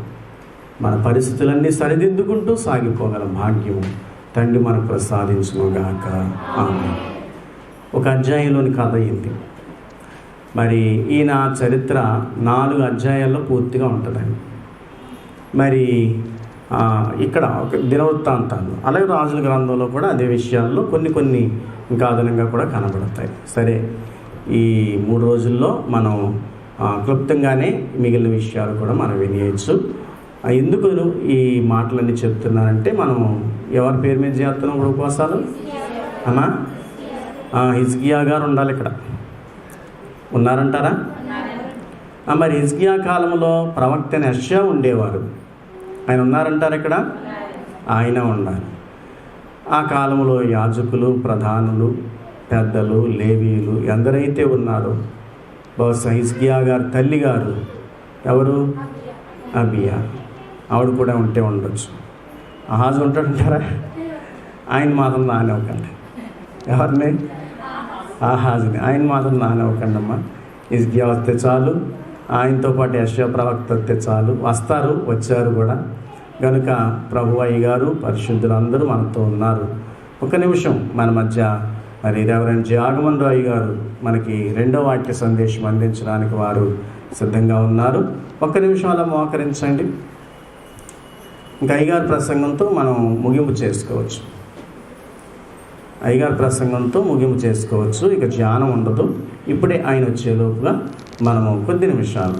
[SPEAKER 1] మన పరిస్థితులన్నీ సరిదిద్దుకుంటూ సాగిపోగల భాగ్యం తండ్రి మనకు ప్రసాదించునుగాక. ఆమేన్. ఒక అధ్యాయంలోని కథ అయింది. మరి ఈయన చరిత్ర 4 అధ్యాయాల్లో పూర్తిగా ఉంటుందండి. మరి ఇక్కడ ఒక దినవృత్తాంతాలు, అలాగే రాజుల గ్రంథంలో కూడా అదే విషయాల్లో కొన్ని ఇంకా అదనంగా కూడా కనబడతాయి. సరే, ఈ 3 రోజుల్లో మనం క్లుప్తంగానే మిగిలిన విషయాలు కూడా మనం వినేయచ్చు. ఎందుకు ఈ మాటలన్నీ చెప్తున్నానంటే, మనం ఎవరి పేరు మీద చేస్తున్నాం ఇప్పుడు ఉపవాసాలు? అమ్మా, హిజ్కియా గారు ఉండాలి ఇక్కడ. ఉన్నారంటారా? మరి హిజ్కియా కాలంలో ప్రవక్త యెషయా ఉండేవారు. ఆయన ఉన్నారంటారు ఇక్కడ? ఆయన ఉండాలి. ఆ కాలంలో యాజకులు, ప్రధానులు, పెద్దలు, లేవీయులు ఎందరైతే ఉన్నారో, బహుశా హిజ్కియా గారు తల్లి గారు ఎవరు? అబియా. ఆవిడ కూడా ఉంటే ఉండొచ్చు. ఆహాజు ఉంటాడంటారా? ఆయన మాత్రం నానవ్వకండి. ఎవరిని? ఆహాజుని. ఆయన మాత్రం నానవ్వకండి అమ్మా. హిజ్కియా వస్తే చాలు, ఆయనతో పాటు యెషయా ప్రవక్త వస్తే చాలు. వచ్చారు కూడా. కనుక ప్రభు అయ్య గారు, పరిశుద్ధులందరూ మనతో ఉన్నారు. ఒక నిమిషం మన మధ్య మరి రెవరెండ్ జాగమన్ రాయ్ గారు మనకి 2వ వాక్య సందేశం అందించడానికి వారు సిద్ధంగా ఉన్నారు. ఒక్క నిమిషం అలా మోకరించండి. ఇంకా అయ్యగారి ప్రసంగంతో మనం ముగింపు చేసుకోవచ్చు. అయ్యగారి ప్రసంగంతో ముగింపు చేసుకోవచ్చు. ఇక ధ్యానం ఉండదు. ఇప్పుడే ఆయన వచ్చేలోపుగా మనము కొద్ది నిమిషాలు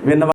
[SPEAKER 1] విన్న